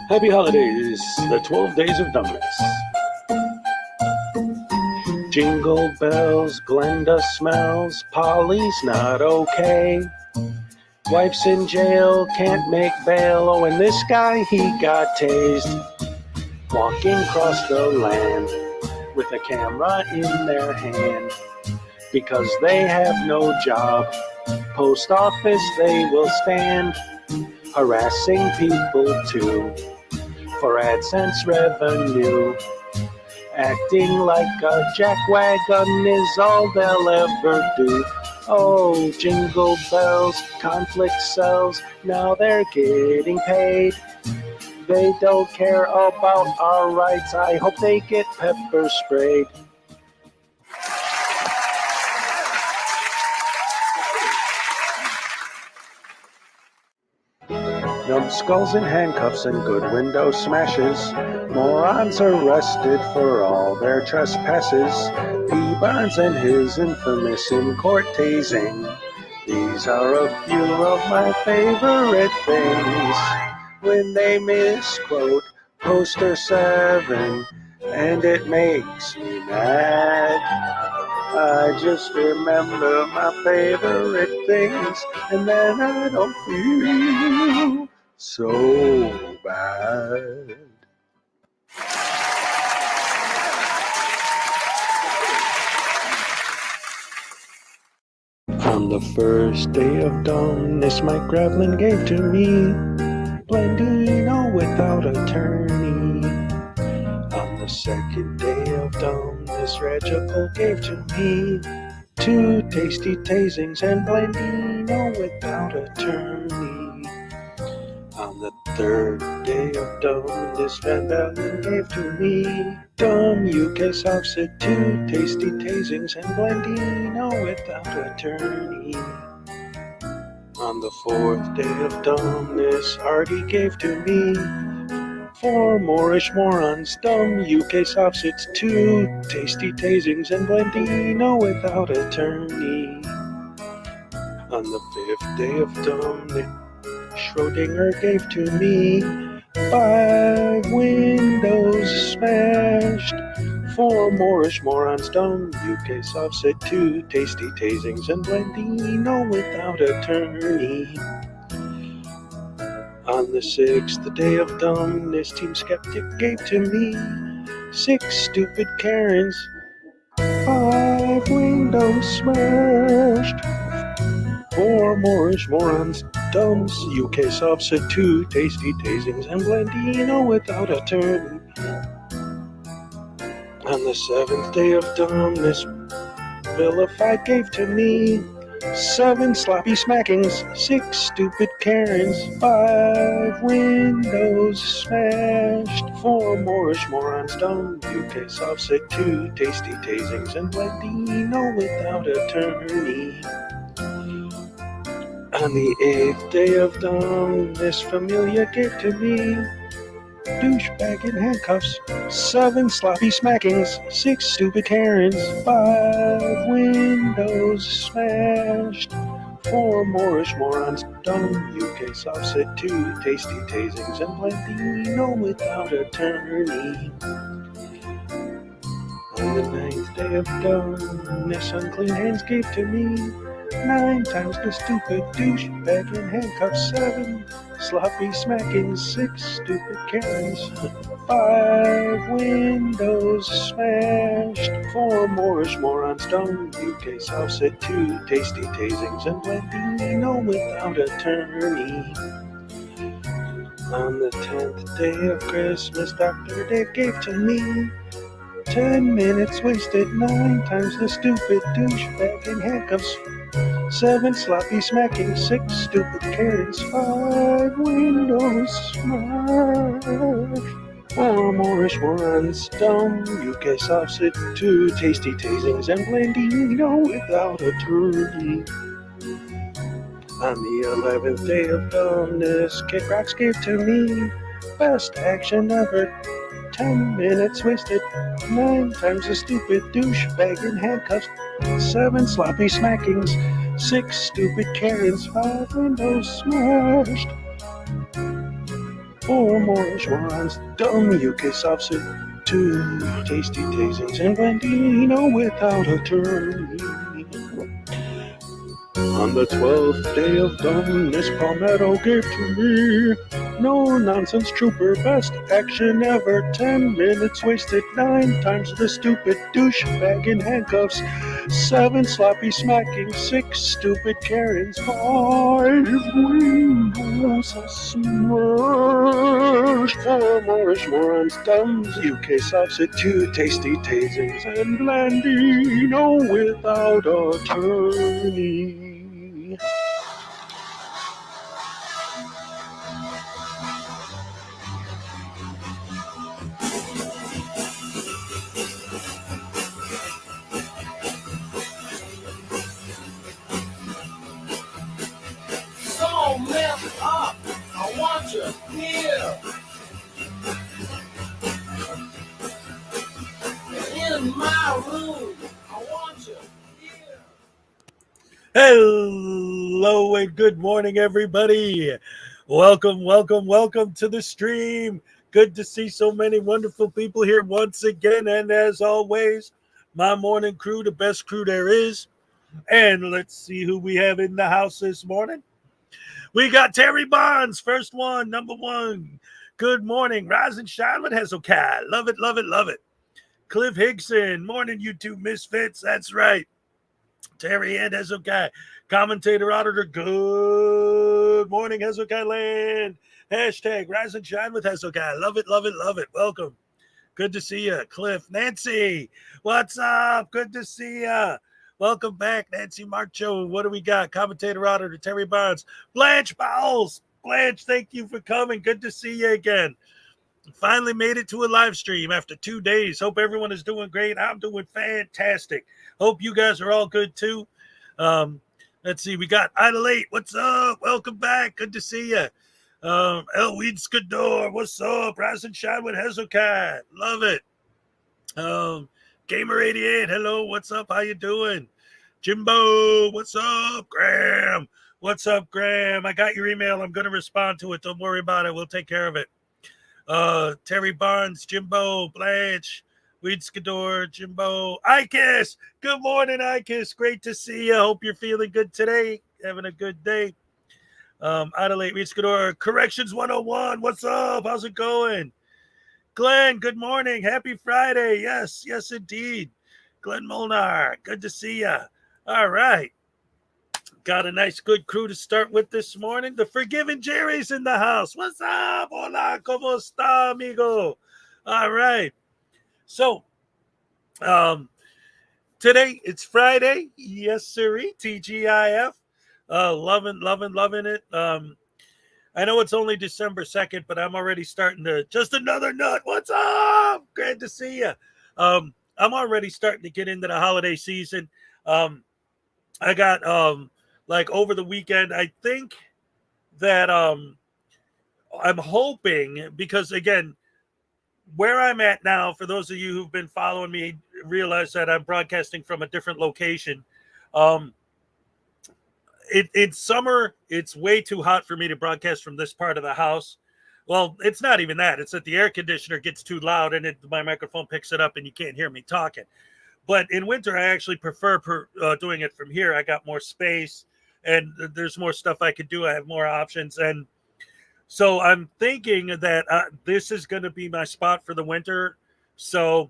Happy holidays, the 12 days of dumbness. Jingle bells, Glenda smells, Polly's not okay. Wife's in jail, can't make bail, oh, and this guy, he got tased. Walking across the land with a camera in their hand. Because they have no job, post office they will stand. Harassing people too, for AdSense revenue. Acting like a jackwagon is all they'll ever do. Oh, jingle bells, conflict sells, now they're getting paid. They don't care about our rights, I hope they get pepper sprayed. Numbskulls in handcuffs and good window smashes. Morons arrested for all their trespasses. P. Barnes and his infamous in-court tasing. These are a few of my favorite things. When they misquote Poster 7, and it makes me mad. I just remember my favorite things, and then I don't feel so bad. On the first day of dumbness, Mike Gravelin gave to me Blendino without attorney. On the second day of dumbness, Regical gave to me 2 tasty tasings and Blendino without attorney. On the third day of dumbness, Van Bellen gave to me dumb UK Southsit, 2 tasty tasings and Blendino without attorney. On the fourth day of dumbness, Artie gave to me 4 Moorish morons, dumb UK Southsits, 2 tasty tasings and Blendino without attorney. On the 5th day of dumbness, Schrodinger gave to me 5 windows smashed, 4 Moorish morons, dumb UK Southsit, 2 tasty tasings and Blendino without attorney. On the 6th day of dumbness, Team Skeptic gave to me 6 stupid Karens, 5 windows smashed, 4 Moorish morons, dumbs, UK Southsit, 2 tasty tasings and Blendino without attorney. On the 7th day of dumbness, Vilified gave to me 7 sloppy smackings, 6 stupid Karens, 5 windows smashed, 4 Moorish morons, dumb UK Southsit, 2 tasty tasings and Blendino without attorney. On the 8th day of dumbness, Familia gave to me douchebag in handcuffs, 7 sloppy smackings, 6 stupid Karens, 5 windows smashed, 4 Moorish morons, dumb UK Southsit, 2 tasty tasings and Blendino without attorney. On the 9th day of dumbness, Unclean Hands gave to me 9 times the stupid douchebag in handcuffs, 7 sloppy smackings, 6 stupid Karens, 5 windows smashed, 4 Moorish morons, dumb UK Southsit, 2 tasty tasings and Blendino without attorney. On the 10th day of Christmas, Dr. Dick gave to me 10 minutes wasted, 9 times the stupid douchebag in handcuffs, 7 sloppy smacking, 6 stupid Karens, 5 windows smashed, 4 Moorish morons, dumb UK Southsit, 2 tasty tasings and Blendino without attorney. On the 11th day of dumbness, Kid Rocks gave to me best action ever, 10 minutes wasted, 9 times the stupid douchebag in handcuffs, 7 sloppy smackings, 6 stupid Karens, 5 windows smashed, 4 more swans, dumb UK soft soup, 2 tasty tasings, and Blandino without attorney. On the 12th day of dumbness, Palmetto gave to me. No nonsense, trooper, best action ever. 10 minutes wasted, 9 times the stupid douchebag in handcuffs. 7 sloppy smacking, 6 stupid Karens, 5 windows smashed. 4 Moorish morons, dumbs, UK sausage, 2 tasty tasings, and Blandino without attorney. So messed up, I want you here. In my room, I want you here. Hello and good morning, everybody. Welcome to the stream. Good to see so many wonderful people here once again. And as always, my morning crew, the best crew there is. And let's see who we have in the house this morning. We got Terry Bonds, first one, number 1. Good morning. Rise and shine with Hezokuai. Love it, love it, love it. Cliff Hickson, morning, you two misfits. That's right. Terry and Hezokuai, commentator, auditor. Good morning, Hezokuai land. Hashtag rise and shine with Hezokuai. Love it, love it, love it. Welcome. Good to see you, Cliff. Nancy, what's up? Good to see you. Welcome back, Nancy Marcho. What do we got? Commentator, auditor, Terry Barnes. Blanche Bowles. Blanche, thank you for coming. Good to see you again. Finally made it to a live stream after 2 days. Hope everyone is doing great. I'm doing fantastic. Hope you guys are all good too. Let's see. We got Idle 8. What's up? Welcome back. Good to see you. Elweed Skador. What's up? Rise and shine with Hezokuai. Love it. Gamer 88. Hello. What's up? How you doing? Jimbo. What's up? Graham. What's up, Graham? I got your email. I'm going to respond to it. Don't worry about it. We'll take care of it. Terry Barnes, Jimbo, Blanche, Weed Skador, Jimbo, Ikis. Good morning, Ikis. Great to see you. Hope you're feeling good today. Having a good day. Adelaide, Weed Skador, Corrections 101. What's up? How's it going? Glenn, good morning. Happy Friday. Yes, yes, indeed. Glenn Molnar, good to see you. All right. Got a nice, good crew to start with this morning. The Forgiven Jerry's in the house. What's up? Hola, ¿cómo está, amigo? All right. So, today, it's Friday. Yes, sirree. TGIF. Loving it. I know it's only December 2nd, but I'm already starting to, just another nut. What's up? Great to see you. I'm already starting to get into the holiday season. I got, like over the weekend, I think that I'm hoping, because again, where I'm at now, for those of you who've been following me, realize that I'm broadcasting from a different location. It's summer. It's way too hot for me to broadcast from this part of the house. Well, it's not even that. It's that the air conditioner gets too loud and my microphone picks it up and you can't hear me talking. But in winter, I actually prefer doing it from here. I got more space and there's more stuff I could do. I have more options. And so I'm thinking that this is going to be my spot for the winter. So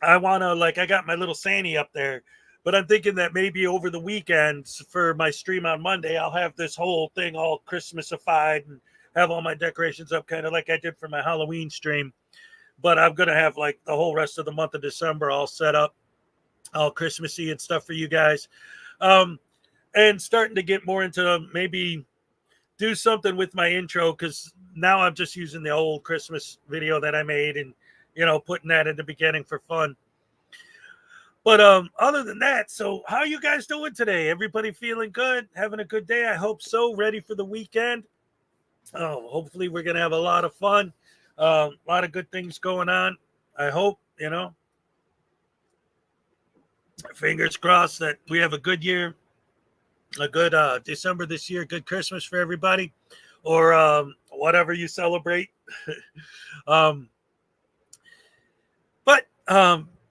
I want to, like, I got my little Sandy up there, but I'm thinking that maybe over the weekends for my stream on Monday, I'll have this whole thing all Christmasified and have all my decorations up, kind of like I did for my Halloween stream. But I'm going to have like the whole rest of the month of December all set up, all Christmassy and stuff for you guys. And starting to get more into maybe do something with my intro, because now I'm just using the old Christmas video that I made and, you know, putting that in the beginning for fun. But other than that, so how you guys doing today? Everybody feeling good? Having a good day? I hope so. Ready for the weekend? Hopefully we're going to have a lot of fun. A lot of good things going on. I hope, you know, fingers crossed that we have a good year, a good December this year, good Christmas for everybody. Or whatever you celebrate. um, but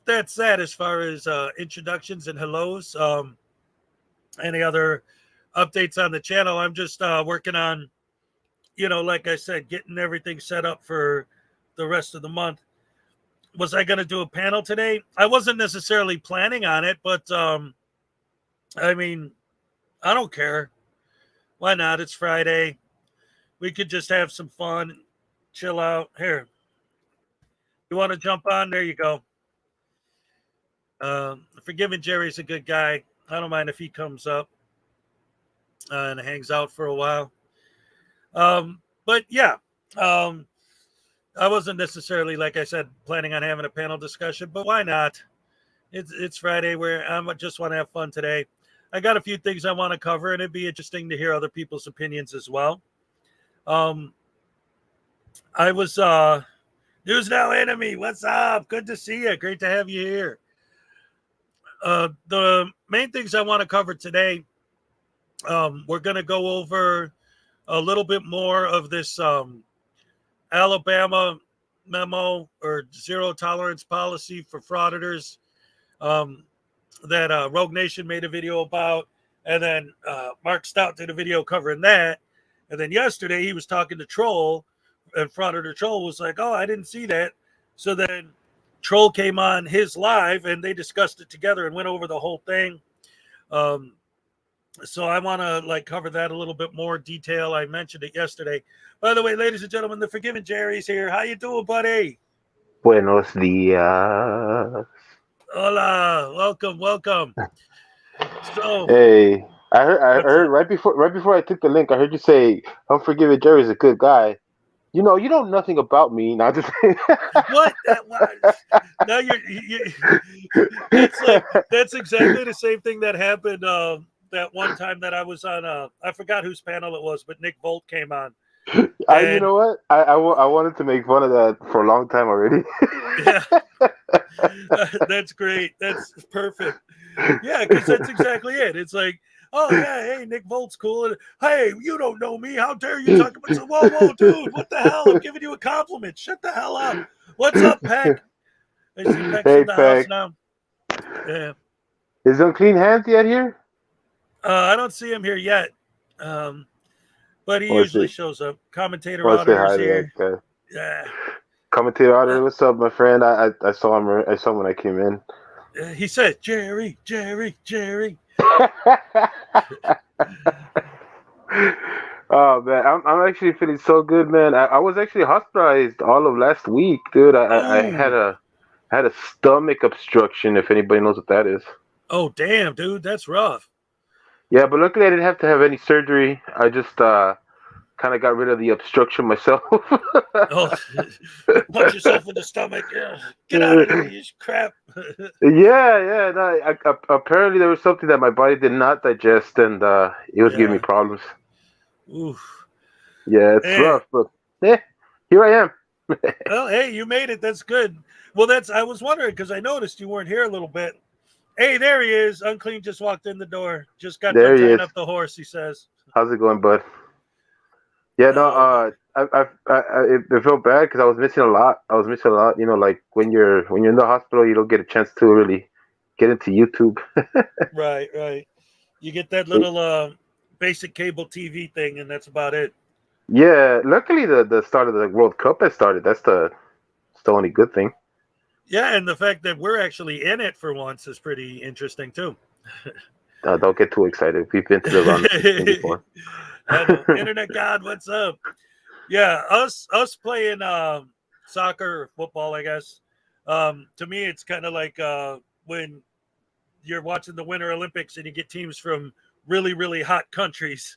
that's that as far as introductions and hellos. Any other updates on the channel? I'm just working on, like I said, getting everything set up for the rest of the month. Was I going to do a panel today? I wasn't necessarily planning on it, but I mean, I don't care. Why not? It's Friday. We could just have some fun, chill out. Here, you want to jump on? There you go. Forgiving Jerry's a good guy. I don't mind if he comes up and hangs out for a while. But yeah, I wasn't necessarily, like I said, planning on having a panel discussion, but why not? It's Friday where I just want to have fun today. I got a few things I want to cover, and it'd be interesting to hear other people's opinions as well. I was News Now Enemy. What's up? Good to see you. Great to have you here. The main things I want to cover today, we're going to go over a little bit more of this Alabama memo or zero tolerance policy for frauditors that Rogue Nation made a video about. And then Mark Stout did a video covering that. And then yesterday he was talking to Troll, and Frauditor Troll was like, oh, I didn't see that. So then Troll came on his live and they discussed it together and went over the whole thing. So I want to cover that a little bit more detail. I mentioned it yesterday. By the way, ladies and gentlemen, the Forgiven Jerry's here. How you doing, buddy? Buenos dias. Hola, welcome. So hey, I heard right before I took the link, I heard you say Unforgiven Jerry's a good guy. You know nothing about me. Not just what? Now that's exactly the same thing that happened that one time that I was on. I forgot whose panel it was, but Nick Volt came on. You know what? I wanted to make fun of that for a long time already. Yeah, that's great. That's perfect. Yeah, because that's exactly it. It's like, oh yeah, hey, Nick Volt's cool. And, hey, you don't know me. How dare you talk about? So, whoa, dude, what the hell? I'm giving you a compliment. Shut the hell up. What's up, Peck? I see Peck's in the house now. Yeah. Is Unclean Hands yet here? I don't see him here yet. But he usually shows up. Commentator Auditor's here. Yeah. Commentator Auditor, what's up, my friend? I saw him. I saw him when I came in. He said, Jerry. Oh man, I'm actually feeling so good, man. I was actually hospitalized all of last week, dude. I had a stomach obstruction. If anybody knows what that is. Oh damn, dude, that's rough. Yeah, but luckily I didn't have to have any surgery. I just kind of got rid of the obstruction myself. Oh, punch yourself in the stomach. Yeah. Get out of here, you crap. Yeah. No, apparently there was something that my body did not digest, and it was giving me problems. Oof. Yeah, it's rough, but here I am. Well, hey, you made it. That's good. Well, I was wondering because I noticed you weren't here a little bit. Hey, there he is. Unclean just walked in the door. Just got done tying up the horse, he says. How's it going, bud? Yeah, no, it felt bad because I was missing a lot. You know, like when you're in the hospital, you don't get a chance to really get into YouTube. Right. You get that little basic cable TV thing, and that's about it. Yeah, luckily the start of the World Cup has started. That's the only good thing. Yeah, and the fact that we're actually in it for once is pretty interesting too. Don't get too excited. We've been to the round before. Internet God, what's up? Yeah, us playing soccer or football, I guess. To me, it's kind of like when you're watching the Winter Olympics and you get teams from really, really hot countries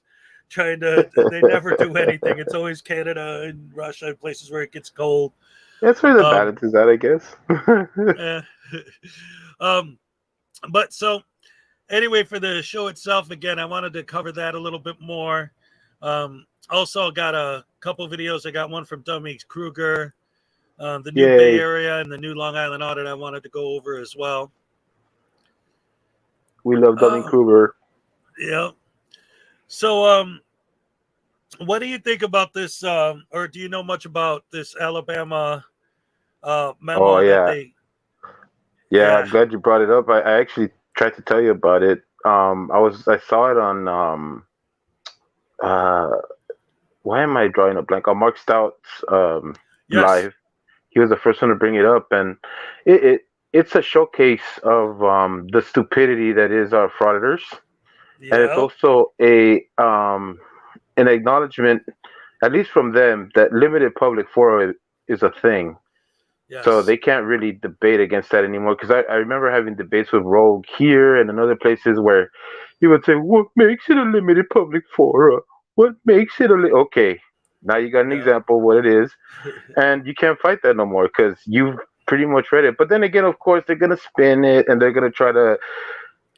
they never do anything. It's always Canada and Russia, places where it gets cold. That's where the balance is at, I guess. But so anyway, for the show itself, again, I wanted to cover that a little bit more. Also got a couple videos. I got one from Dummy Kruger, the new Bay Area and the new Long Island audit I wanted to go over as well. We love Dummy Kruger. Yeah. So What do you think about this, or do you know much about this Alabama Oh memo that yeah, they? yeah. Yeah. I'm glad you brought it up. I actually tried to tell you about it. I saw it on uh, why am I drawing a blank? On Mark Stout's Yes. live. He was the first one to bring it up, and it's a showcase of the stupidity that is our frauditors, and it's Yep. also a an acknowledgement, at least from them, that limited public forum is a thing. So Yes. they can't really debate against that anymore. Because I remember having debates with Rogue here and in other places where he would say, "What makes it a limited public forum? What makes it a okay?" Now you got an Yep. example of what it is, and you can't fight that no more because you've pretty much read it. But then again, of course, they're gonna spin it and they're gonna try to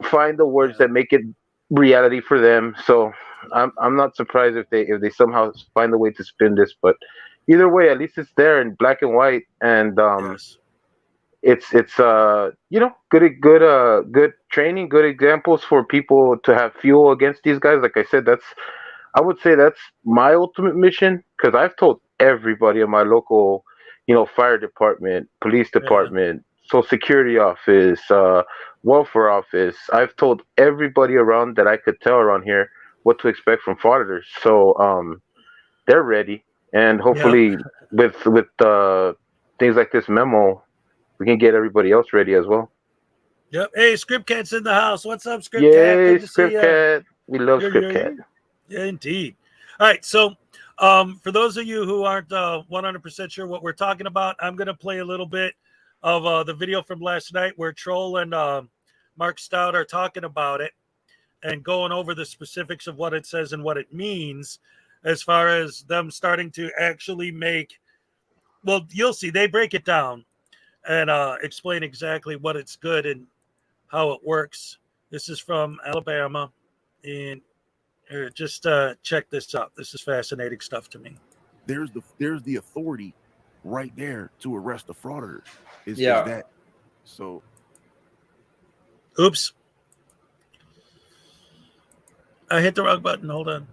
find the words Yeah. that make it reality for them. So I'm not surprised if they somehow find a way to spin this. But either way, at least it's there in black and white, and Yes. it's good training, good examples for people to have fuel against these guys. Like I said, I would say that's my ultimate mission because I've told everybody in my local, fire department, police Yeah. department, social security office, welfare office. I've told everybody around that I could tell around here what to expect from frauditors. So they're ready, and Yep. hopefully with things like this memo, we can get everybody else ready as well. Yep. Hey, Script Cat's in the house. What's up, Script Cat? Yay, Good to see Script you. Cat. We love Yeah, Script yeah, Cat. yeah. Yeah, indeed. All right. So, for those of you who aren't 100% sure what we're talking about, I'm going to play a little bit of the video from last night where Troll and Mark Stout are talking about it and going over the specifics of what it says and what it means as far as them starting to actually make. Well, you'll see. They break it down and explain exactly what it's good and how it works. This is from Alabama. And here, just check this out. This is fascinating stuff to me. There's the authority right there to arrest the frauditor. Is Yeah. that so? Oops. I hit the wrong button. Hold on.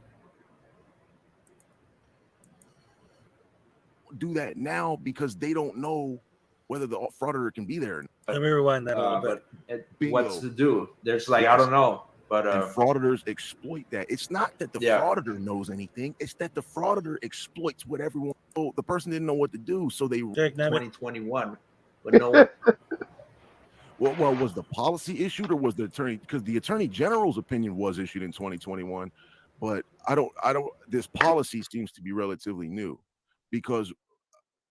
Do that now because they don't know whether the frauditor can be there. Let me rewind that a little bit. But Bingo. what's to do? There's like, I Yes. don't know. But And frauditors exploit that. It's not that the Yeah. frauditor knows anything. It's that the frauditor exploits what everyone. Oh, the person didn't know what to do, so they. Jack Nabbit. 2021, but no one. Well, was the policy issued or was the attorney? Because the attorney general's opinion was issued in 2021, but I don't. This policy seems to be relatively new, because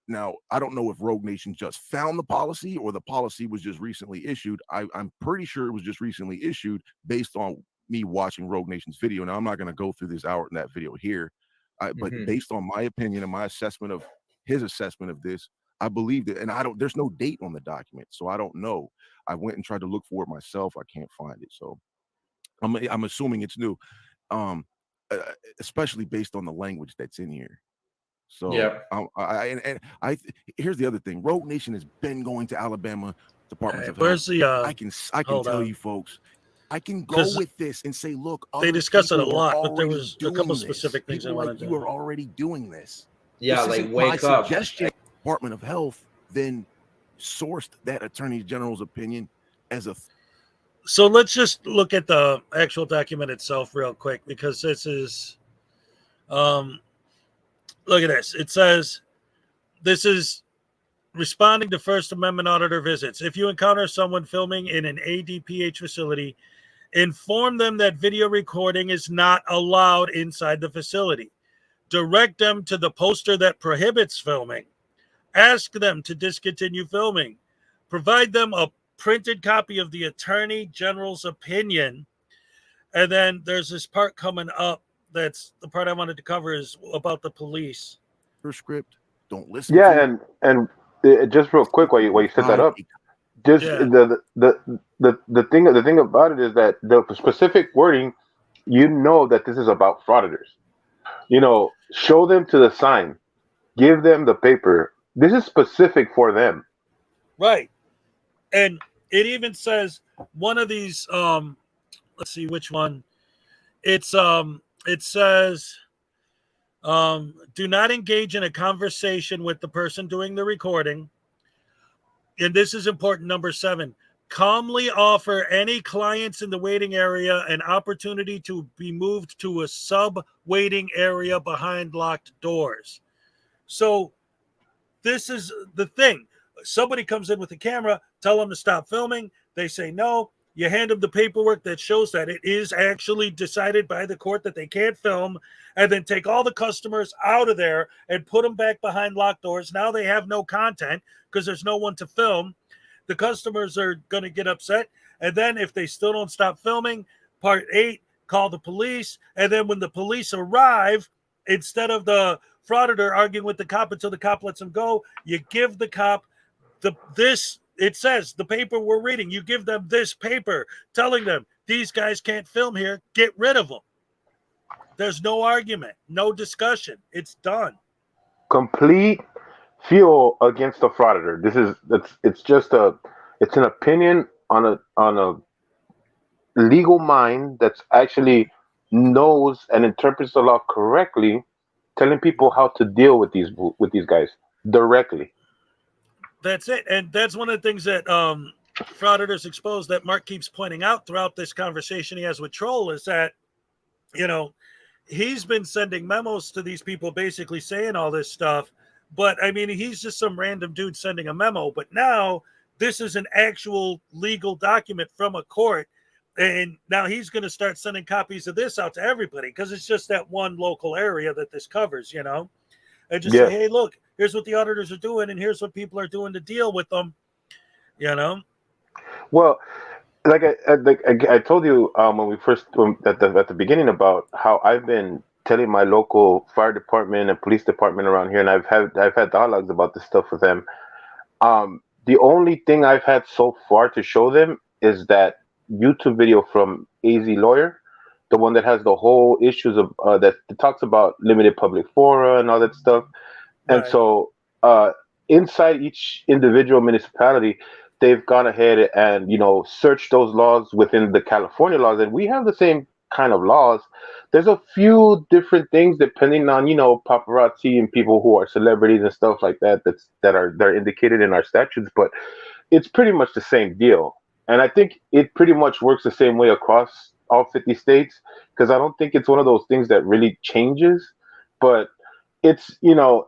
now I don't know if Rogue Nation just found the policy or the policy was just recently issued. I'm pretty sure it was just recently issued based on me watching Rogue Nation's video. Now I'm not going to go through this hour in that video here, but based on my opinion and my assessment of his assessment of this, I believed it. And I don't. There's no date on the document, so I don't know. I went and tried to look for it myself. I can't find it, so I'm assuming it's new, um, especially based on the language that's in here. So Yeah. Here's the other thing. Rogue Nation has been going to Alabama departments of Where's health. the? I can hold tell on. you folks, I can go 'Cause with this and say, look, they other discuss it a people are lot, but there already was a doing couple this. specific things I People like wanted you to. are already doing this. Yeah, This like isn't my wake up. suggestion. Department of Health then sourced that Attorney General's opinion as a. So let's just look at the actual document itself real quick, because this is look at this. It says this is responding to First Amendment auditor visits. If you encounter someone filming in an ADPH facility, inform them that video recording is not allowed inside the facility. Direct them to the poster that prohibits filming. Ask them to discontinue filming. Provide them a printed copy of the Attorney General's opinion. And then there's this part coming up. That's the part I wanted to cover, is about the police. Her script. Don't listen. Yeah, and just real quick while you set that up, just Yeah. the thing about it is that the specific wording, that this is about frauditors. Show them to the sign, give them the paper. This is specific for them. Right. And it even says one of these, let's see which one. It says Do not engage in a conversation with the person doing the recording. And this is important. Number 7, calmly offer any clients in the waiting area an opportunity to be moved to a sub-waiting area behind locked doors. So this is the thing. Somebody comes in with a camera, tell them to stop filming. They say no. You hand them the paperwork that shows that it is actually decided by the court that they can't film, and then take all the customers out of there and put them back behind locked doors. Now they have no content because there's no one to film. The customers are going to get upset. And then if they still don't stop filming, part 8, call the police. And then when the police arrive, instead of the frauditor arguing with the cop until the cop lets him go, you give the cop this. It says the paper we're reading. You give them this paper telling them these guys can't film here. Get rid of them. There's no argument, no discussion. It's done. Complete fuel against the frauditor. It's an opinion on a legal mind that's actually knows and interprets the law correctly, telling people how to deal with these guys directly. That's it. And that's one of the things that Frauditors Exposed that Mark keeps pointing out throughout this conversation he has with Troll is that, he's been sending memos to these people basically saying all this stuff. But, I mean, he's just some random dude sending a memo. But now this is an actual legal document from a court. And now he's going to start sending copies of this out to everybody because it's just that one local area that this covers, And just say, hey, look, here's what the auditors are doing, and here's what people are doing to deal with them, Well, like I told you when we first at the beginning about how I've been telling my local fire department and police department around here, and I've had dialogues about this stuff with them. The only thing I've had so far to show them is that YouTube video from AZ Lawyer, the one that has the whole issues of that talks about limited public fora and all that stuff. And Right. so inside each individual municipality, they've gone ahead and searched those laws within the California laws, and we have the same kind of laws. There's a few different things depending on paparazzi and people who are celebrities and stuff like that they're indicated in our statutes, but it's pretty much the same deal. And I think it pretty much works the same way across all 50 states, because I don't think it's one of those things that really changes. But it's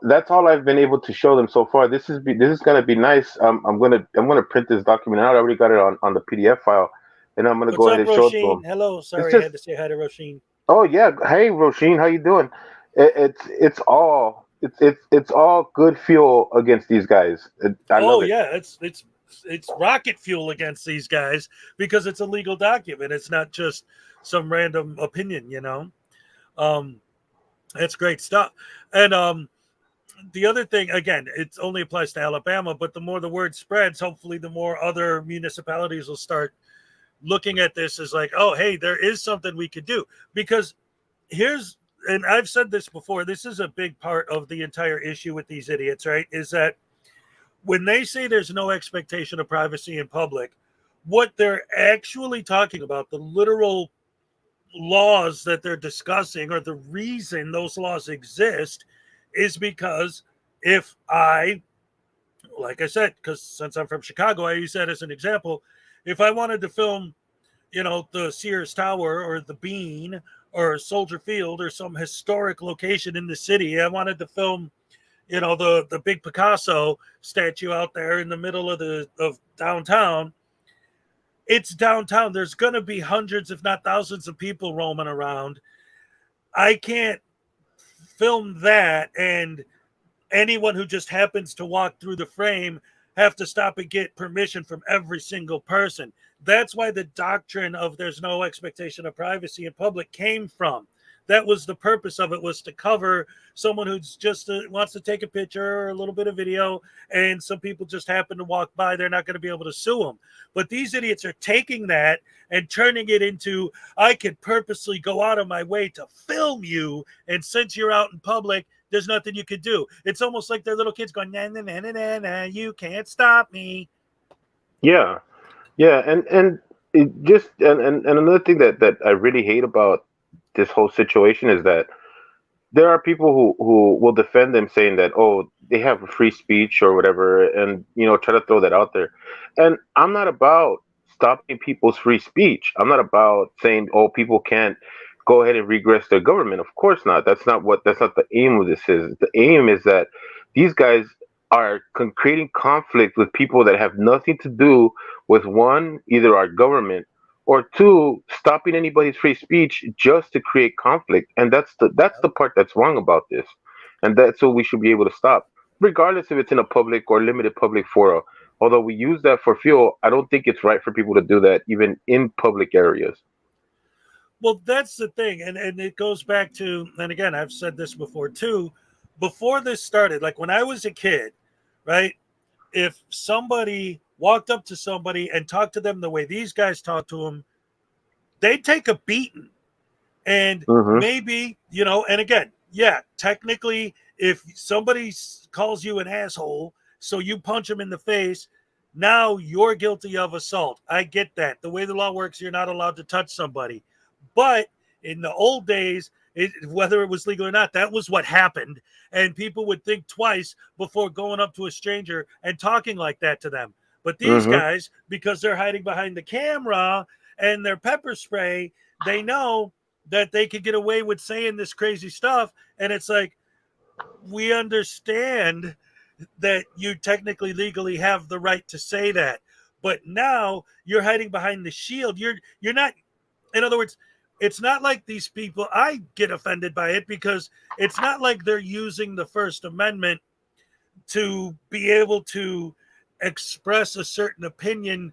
that's all I've been able to show them so far. This is gonna be nice. I'm gonna print this document out. I already got it on the PDF file, and I'm gonna go ahead and show it to them. Hello, sorry, just- I had to say hi to Roisin. Oh yeah, hey Roisin, how you doing? It's all good fuel against these guys. I love it. Yeah, it's rocket fuel against these guys because it's a legal document. It's not just some random opinion, That's great stuff. And the other thing, again, it only applies to Alabama, but the more the word spreads, hopefully the more other municipalities will start looking at this as like, oh, hey, there is something we could do. Because and I've said this before, this is a big part of the entire issue with these idiots, right? Is that when they say there's no expectation of privacy in public, what they're actually talking about, the literal laws that they're discussing, or the reason those laws exist, is because if like I said, because since I'm from Chicago, I use that as an example. If I wanted to film, the Sears Tower or the Bean or Soldier Field or some historic location in the city, I wanted to film, the big Picasso statue out there in the middle of downtown. It's downtown. There's going to be hundreds, if not thousands, of people roaming around. I can't film that, and anyone who just happens to walk through the frame have to stop and get permission from every single person. That's why the doctrine of there's no expectation of privacy in public came from. That was the purpose of it, was to cover someone who's just wants to take a picture or a little bit of video, and some people just happen to walk by. They're not going to be able to sue them. But these idiots are taking that and turning it into, I could purposely go out of my way to film you, and since you're out in public, there's nothing you could do. It's almost like they're little kids going, na, na, na, na, na, na, you can't stop me. Yeah. And it and another thing that I really hate about this whole situation is that there are people who will defend them, saying that, oh, they have free speech or whatever, and try to throw that out there. And I'm not about stopping people's free speech. I'm not about saying, oh, people can't go ahead and regress their government. Of course not. That's not the aim of this. Is the aim is that these guys are creating conflict with people that have nothing to do with, one, either our government, or two, stopping anybody's free speech just to create conflict. And that's the part that's wrong about this, and that's what we should be able to stop, regardless if it's in a public or limited public fora. Although we use that for fuel, I don't think it's right for people to do that even in public areas. Well, that's the thing. And it goes back to, and again, I've said this before too, before this started, like when I was a kid, right? If somebody walked up to somebody and talked to them the way these guys talk to them, they'd take a beating. And Hmm. maybe, and again, yeah, technically, if somebody calls you an asshole, so you punch him in the face, now you're guilty of assault. I get that. The way the law works, you're not allowed to touch somebody. But in the old days, whether it was legal or not, that was what happened. And people would think twice before going up to a stranger and talking like that to them. But these Hmm. guys, because they're hiding behind the camera and their pepper spray, they know that they could get away with saying this crazy stuff. And it's like, we understand that you technically legally have the right to say that. But now you're hiding behind the shield. You're not, in other words, it's not like these people, I get offended by it because it's not like they're using the First Amendment to be able to express a certain opinion,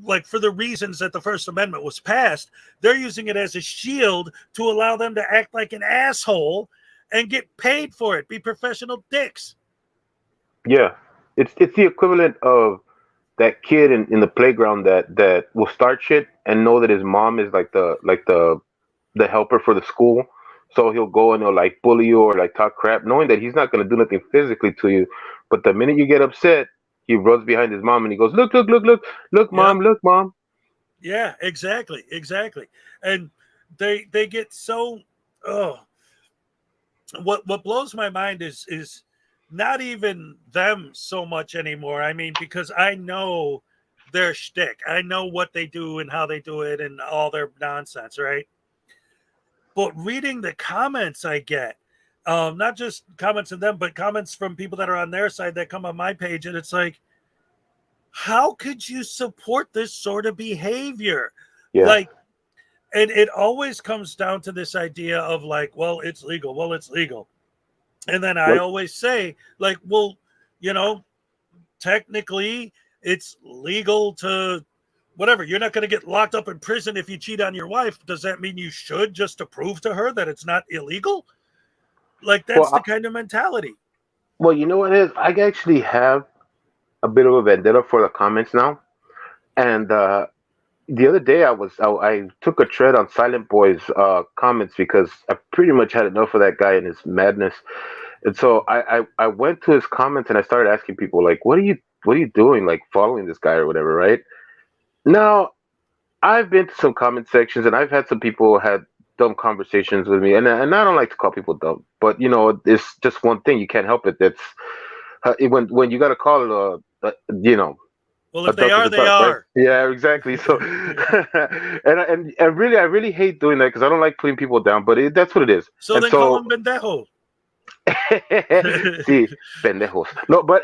like for the reasons that the First Amendment was passed. They're using it as a shield to allow them to act like an asshole and get paid for it, be professional dicks. Yeah, it's the equivalent of that kid in the playground that will start shit and know that his mom is like the helper for the school. So he'll go and he'll like bully you or like talk crap, knowing that he's not gonna do nothing physically to you. But the minute you get upset, he runs behind his mom and he goes, look, look, look, look, Yep. look, mom. Yeah, exactly. And they get so, oh, what blows my mind is not even them so much anymore. I mean, because I know their shtick. I know what they do and how they do it and all their nonsense, right? But reading the comments I get, not just comments from them, but comments from people that are on their side that come on my page, and it's like, how could you support this sort of behavior? Yeah. Like, and it always comes down to this idea of like, well, it's legal. Well, it's legal. And then I Well, always say, like, well, you know, technically it's legal to whatever. You're not going to get locked up in prison if you cheat on your wife. Does that mean you should just to prove to her that it's not illegal? Like, well, that's the kind of mentality. well, you know what it is? I actually have a bit of a vendetta for the comments now. And the other day, I took a tread on Silent Boy's comments because I pretty much had enough of that guy and his madness. And so I went to his comments and I started asking people like, what are you doing, like following this guy or whatever, right? Now I've been to some comment sections and I've had some people had dumb conversations with me, and I don't like to call people dumb, but it's just one thing, you can't help it. That's when you got to call it Well, a if they duck is are, a they duck, right? are. Yeah, exactly. So, and really, I really hate doing that because I don't like putting people down, but that's what it is. So And then call so, him Bendejo. see, pendejos. No, but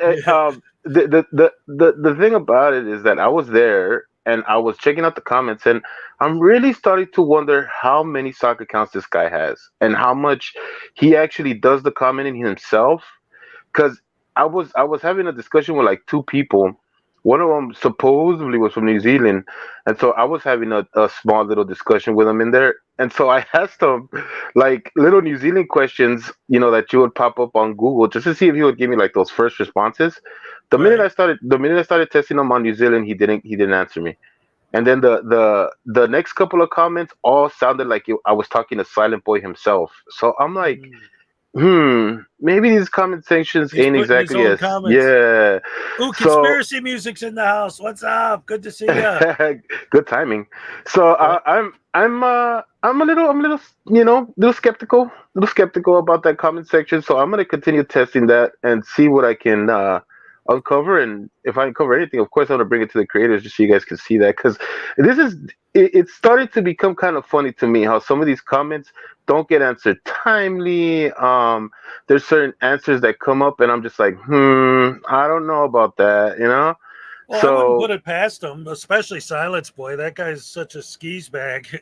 the thing about it is that I was there and I was checking out the comments, and I'm really starting to wonder how many soccer accounts this guy has and how much he actually does the commenting himself, because I was having a discussion with like two people. One of them supposedly was from New Zealand, and so I was having a small little discussion with him in there. And so I asked him like little New Zealand questions, that you would pop up on Google just to see if he would give me like those first responses. Right. The minute I started testing him on New Zealand, he didn't answer me. And then the next couple of comments all sounded like I was talking to Silent Boy himself. So I'm like, Mm. Maybe these comment sections He's ain't putting his exactly own as comments. yeah. Ooh, So conspiracy music's in the house. What's up? Good to see ya. good timing. So Yeah. I'm a little little skeptical about that comment section. So I'm gonna continue testing that and see what I can uncover. And if I uncover anything, of course I'm gonna bring it to the creators just so you guys can see that because this is it's starting to become kind of funny to me how some of these comments don't get answered timely. There's certain answers that come up and I'm just like, I don't know about that, you know. Well, I wouldn't put So it past him, especially Silence Boy. That guy's such a skis bag.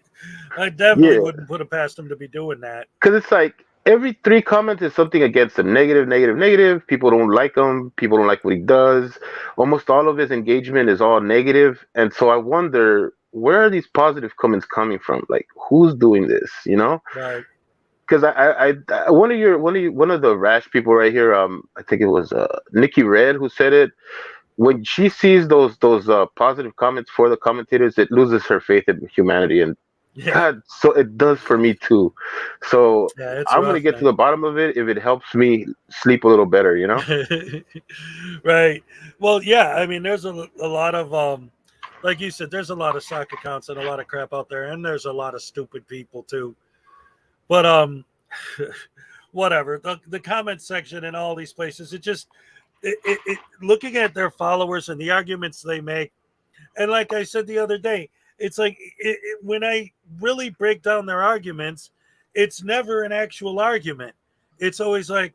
I definitely yeah, wouldn't put it past him to be doing that. because it's like every three comments is something against a negative, negative, negative. People don't like him. People don't like what he does. Almost all of his engagement is all negative, and so I wonder where are these positive comments coming from? Like who's doing this? You know? Right. Because one of the rash people right here. I think it was Nikki Red who said it. When she sees those positive comments for the commentators, it loses her faith in humanity, and Yeah. God, so it does for me too. So Yeah, it's I'm gonna rough, get to man. the bottom of it if it helps me sleep a little better, you know? Right. Well, yeah, I mean, there's a lot of like you said, there's a lot of sock accounts and a lot of crap out there, and there's a lot of stupid people too. But whatever. The comment section in all these places, looking at their followers and the arguments they make, and like I said the other day, it's like when I really break down their arguments, it's never an actual argument. It's always like,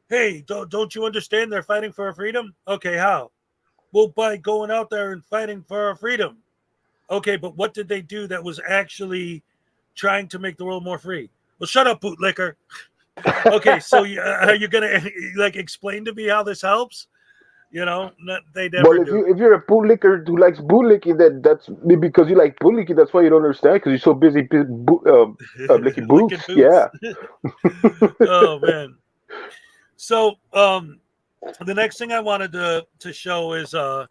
hey, don't you understand they're fighting for our freedom? Okay, how? Well, by going out there and fighting for our freedom. Okay, but what did they do that was actually trying to make the world more free? Well, shut up, bootlicker. Okay, so are you gonna like explain to me how this helps? You know, they Well, never do. if you're a bootlicker who likes bootlicking, that's because you like bootlicking. That's why you don't understand because you're so busy licking Licking boots. boots. Yeah, Oh man. So the next thing I wanted to show is the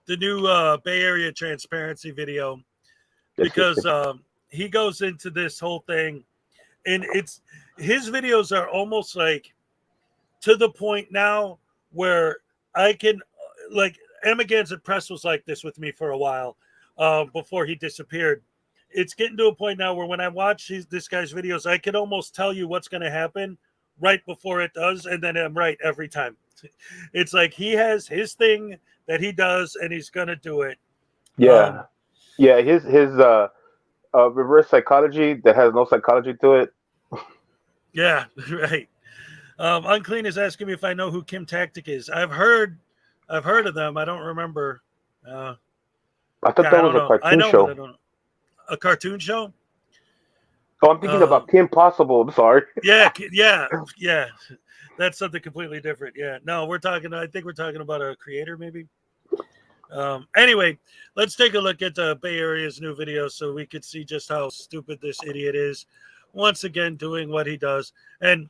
new Bay Area transparency video yes, yes, because yes. he goes into this whole thing, and it's his videos are almost like to the point now where I can like Emigan's Press was like this with me for a while before he disappeared. It's getting to a point now where when I watch this guy's videos, I can almost tell you what's going to happen right before it does, and then I'm right every time. It's like he has his thing that he does, and he's going to do it. Yeah, Um, yeah. His reverse psychology that has no psychology to it. yeah, right. Unclean is asking me if I know who Kim Tactic is. I've heard of them. I don't remember. Uh, I thought yeah, I that was don't a know. I cartoon know, but I show. don't know. A cartoon show? Oh, I'm thinking Uh, about Kim Possible. I'm sorry. yeah. That's something completely different. Yeah. No, I think we're talking about a creator, maybe. Anyway, let's take a look at the Bay Area's new video so we could see just how stupid this idiot is. Once again, doing what he does. And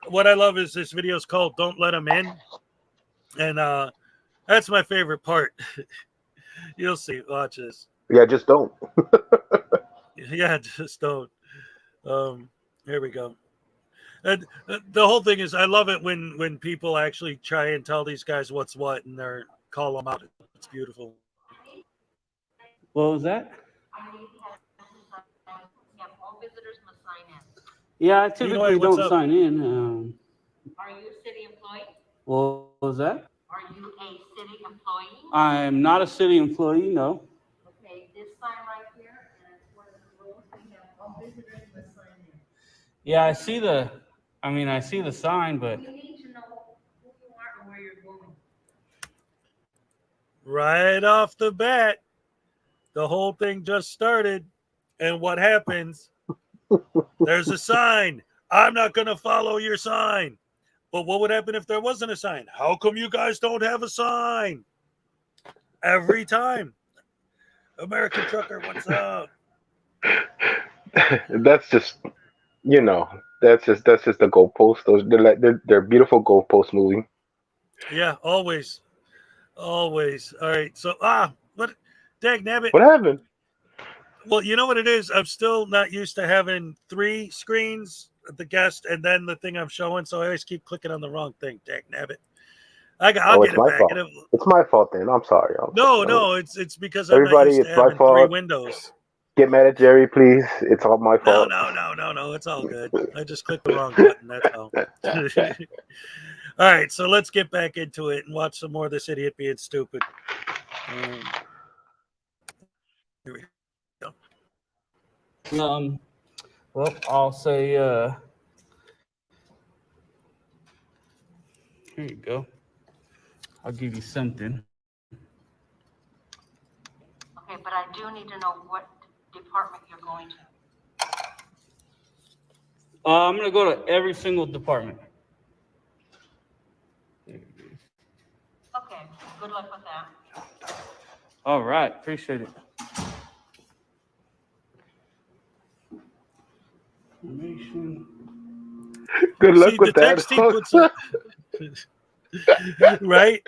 what I love is this video is called Don't Let Him In. And that's my favorite part. You'll see. Watch this. Yeah, just don't. Yeah, just don't. Um, here we go. And the whole thing is, I love it when people actually try and tell these guys what's what, and they're call them out. It's beautiful. What was that? Yeah, I typically what's don't up? sign in. Are you a city employee? What was that? Are you a city employee? I'm not a city employee, no. Okay, this sign right here, and it's one of the rules, we have all visitors must sign in. Yeah, I see the sign, but You need to know who you are and where you're going. Right off the bat, the whole thing just started, and what happens? There's a sign. I'm not going to follow your sign. But what would happen if there wasn't a sign? How come you guys don't have a sign? Every time. American Trucker, what's up? That's just that's just the goalpost. They're beautiful goalposts moving. Yeah, always. Always. All right. So, what? Dag nabbit. What happened? Well, you know what it is? I'm still not used to having 3 screens the guest and then the thing I'm showing, so I always keep clicking on the wrong thing. Dang nabbit. I'll get it's it my back. fault. It's my fault then. I'm sorry. No, it's because I'm not Everybody, used to it's my having 3 fault. windows. Get mad at Jerry, please. It's all my No, fault. it's all good. I just clicked the wrong button. That's all. All right, so let's get back into it and watch some more of this idiot being stupid. Here we go. Well, I'll say, here you go. I'll give you something. Okay, but I do need to know what department you're going to. I'm going to go to every single department. Okay, good luck with that. All right, appreciate it. Information. Good luck See, with the that. text he puts up, right?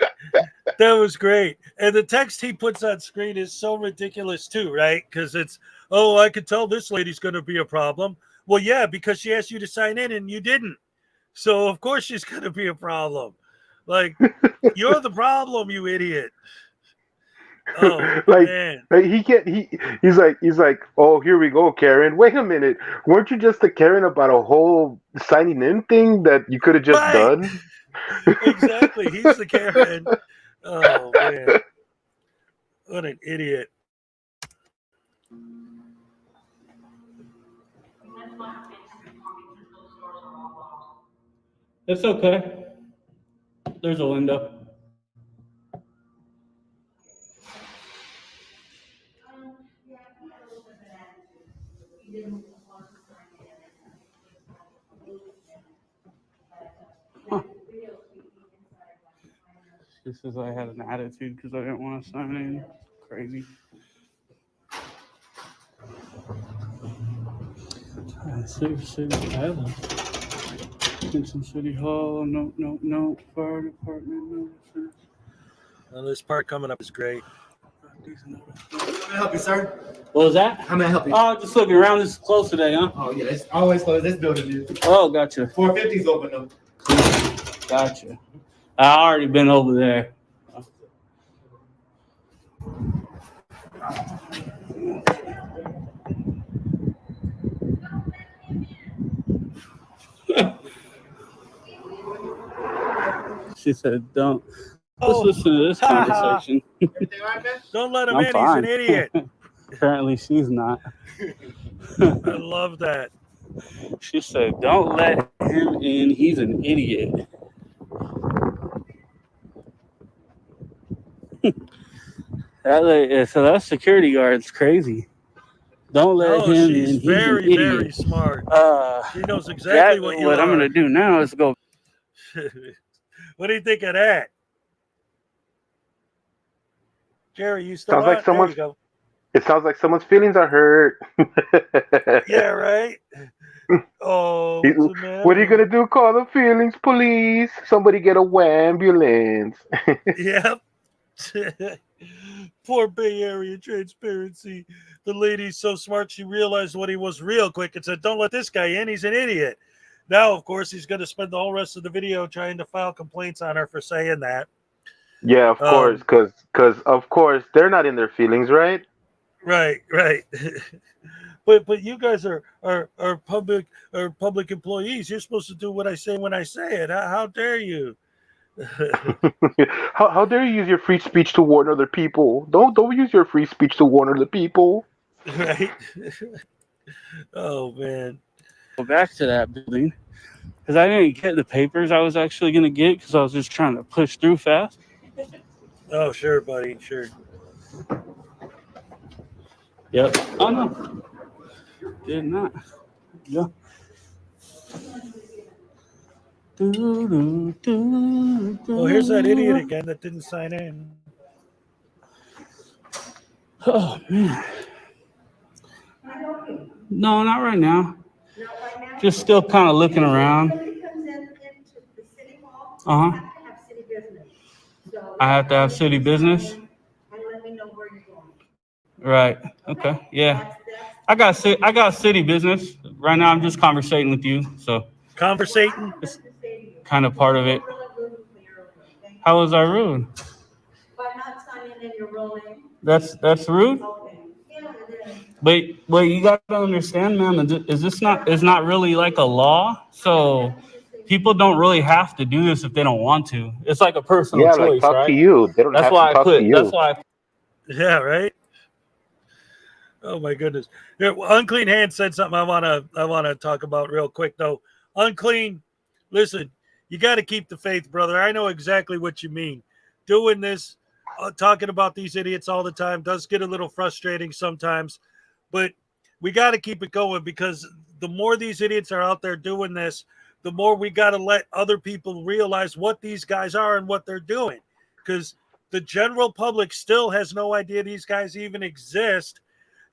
That was great. And the text he puts on screen is so ridiculous too, right? Because it's, oh, I could tell this lady's going to be a problem. Well, yeah, because she asked you to sign in and you didn't. So of course she's going to be a problem. Like, you're the problem, you idiot. Oh, like man. he's like, oh, here we go, Karen. Wait a minute, weren't you just a Karen about a whole signing in thing that you could have just done? Exactly, he's the Karen. Oh man, what an idiot. It's okay. There's a window. Huh. She says I had an attitude because I didn't want to sign in. Crazy. City Island. Kingston City Hall. No. Fire department. No. Well, this part coming up is great. How may I help you, sir? What was that? How may I help you? Oh, just looking around. This is close today, huh? Oh, yeah, it's always closed. This building is. Oh, gotcha. 450's open, though. Gotcha. I already been over there. She said, "Don't." Let's listen to this conversation. Everything all right, man? Don't let him I'm in. fine. He's an idiot. Apparently, she's not. I love that. She said, "Don't let him in. He's an idiot." So that security guard's crazy. Don't let him in. She's He's very, an idiot. very smart. She knows exactly Jack, what you what are. I'm gonna do now is go. What do you think of that? Jerry, you still Sounds like on? someone's. There you go. It sounds like someone's feelings are hurt. Yeah, right? Oh, what's the matter? What are you gonna do? Call the feelings police? Somebody get a ambulance. Yep. Poor Bay Area transparency. The lady's so smart she realized what he was real quick and said, don't let this guy in. He's an idiot. Now, of course, he's going to spend the whole rest of the video trying to file complaints on her for saying that. Yeah, of course, because of course they're not in their feelings, right? Right. But you guys are public employees. You're supposed to do what I say when I say it. How dare you? how dare you use your free speech to warn other people? Don't use your free speech to warn other people. Right. Oh man. Go back to that building because I didn't get the papers I was actually gonna get because I was just trying to push through fast. Oh sure, buddy. Sure. Yep. Oh no. Did not. Yeah. Oh, here's that idiot again that didn't sign in. Oh man. No, not right now. Just still kind of looking around. Somebody comes into the city hall, Uh-huh. have to have city business. So I have to have city business. and let me know where you're going. Right. Okay. Yeah. That's I got city business right now. I'm just conversating with you, so Conversating. it's kind of part of it. How was I rude? By not signing in your real name. That's rude. Okay. Yeah, it is. But you got to understand, man. Is this not is not really like a law? So people don't really have to do this if they don't want to. It's like a personal Yeah, like choice, talk to right? you. They don't That's have to why I talk to put. That's you. why. I, Yeah, right. Oh my goodness. Yeah, well, unclean hands said something I wanna talk about real quick though. Unclean. Listen, you got to keep the faith, brother. I know exactly what you mean. Doing this, talking about these idiots all the time does get a little frustrating sometimes, but we got to keep it going because the more these idiots are out there doing this, the more we got to let other people realize what these guys are and what they're doing. Because the general public still has no idea these guys even exist,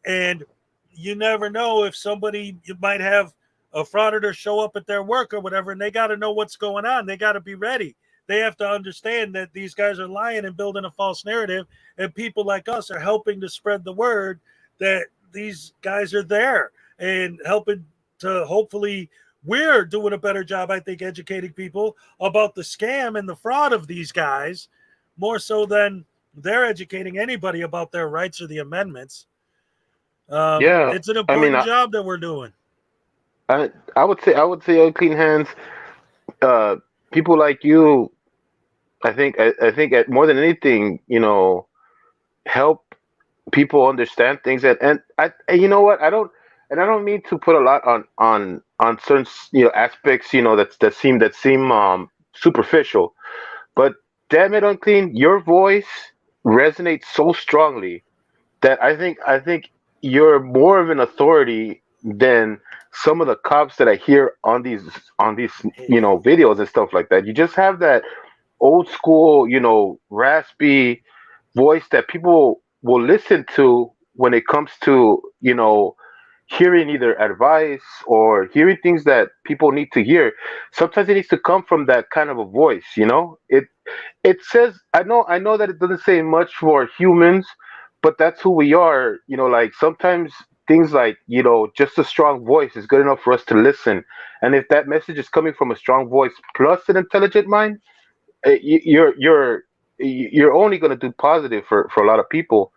and you never know if somebody you might have a frauditor show up at their work or whatever, and they got to know what's going on. They got to be ready. They have to understand that these guys are lying and building a false narrative, and people like us are helping to spread the word that these guys are there and helping to hopefully we're doing a better job, I think, educating people about the scam and the fraud of these guys more so than they're educating anybody about their rights or the amendments. Yeah, It's an I mean, important job that we're doing. I would say unclean hands. Uh, People like you, I think more than anything, help people understand things, and you know what, I don't mean to put a lot on certain aspects, that seem superficial, but damn it, unclean, your voice resonates so strongly that I think you're more of an authority than some of the cops that I hear on these videos and stuff like that. You just have that old school, raspy voice that people will listen to when it comes to, hearing either advice or hearing things that people need to hear. Sometimes it needs to come from that kind of a voice, it says, I know that it doesn't say much for humans, but that's who we are. Like sometimes things like, just a strong voice is good enough for us to listen. And if that message is coming from a strong voice plus an intelligent mind, you're only going to do positive for a lot of people.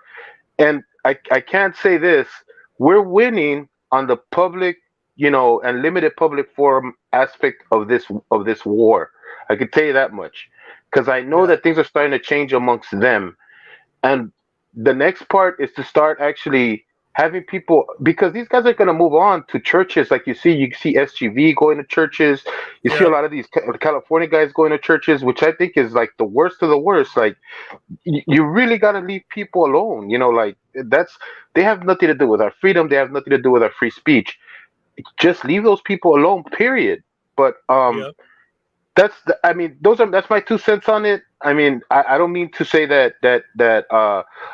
And I can't say this, we're winning on the public, and limited public forum aspect of this war. I can tell you that much, because I know Yeah. that things are starting to change amongst them. And the next part is to start actually having people, because these guys are going to move on to churches. Like you see SGV going to churches. You see a Yeah. lot of these California guys going to churches, which I think is like the worst of the worst. Like, you really got to leave people alone. Like, that's they have nothing to do with our freedom. They have nothing to do with our free speech. Just leave those people alone. Period. But Yeah. I mean, that's my 2 cents on it. I mean, I don't mean to say that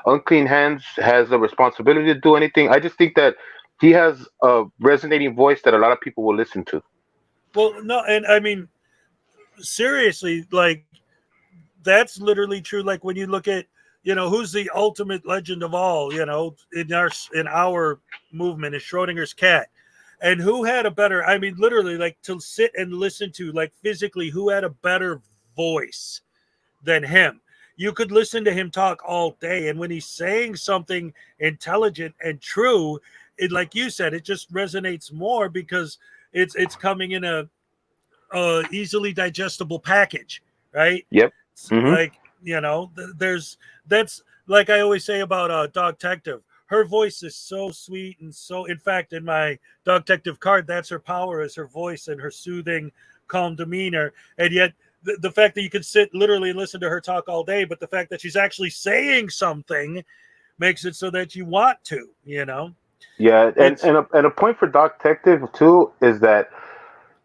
unclean hands has a responsibility to do anything. I just think that he has a resonating voice that a lot of people will listen to. Well, no, and I mean, seriously, like that's literally true. Like when you look at, who's the ultimate legend of all, in our movement is Schrodinger's cat. And who had a better, I mean, literally, like to sit and listen to, like physically, who had a better voice than him? You could listen to him talk all day. And when he's saying something intelligent and true, it, like you said, it just resonates more because it's coming in a easily digestible package, right? Yep. Hmm. Like, there's that's like I always say about Dog Detective. Her voice is so sweet and so. In fact, in my Dog Detective card, that's her power is her voice and her soothing, calm demeanor. And yet, the fact that you can sit literally and listen to her talk all day, but the fact that she's actually saying something makes it so that you want to. Yeah, and It's and a point for Doc Detective too is that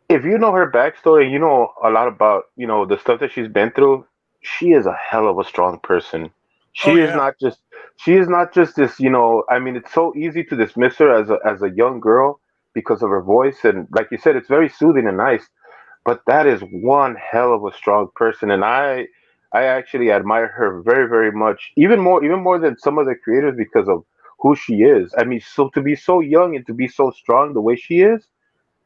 if you know her backstory, you know a lot about the stuff that she's been through. She is a hell of a strong person. oh She is yeah, not just she is not just this. I mean, it's so easy to dismiss her as a young girl because of her voice, and like you said, it's very soothing and nice. But that is one hell of a strong person, and I actually admire her very, very much, even more than some of the creators, because of who she is. I mean, so to be so young and to be so strong the way she is,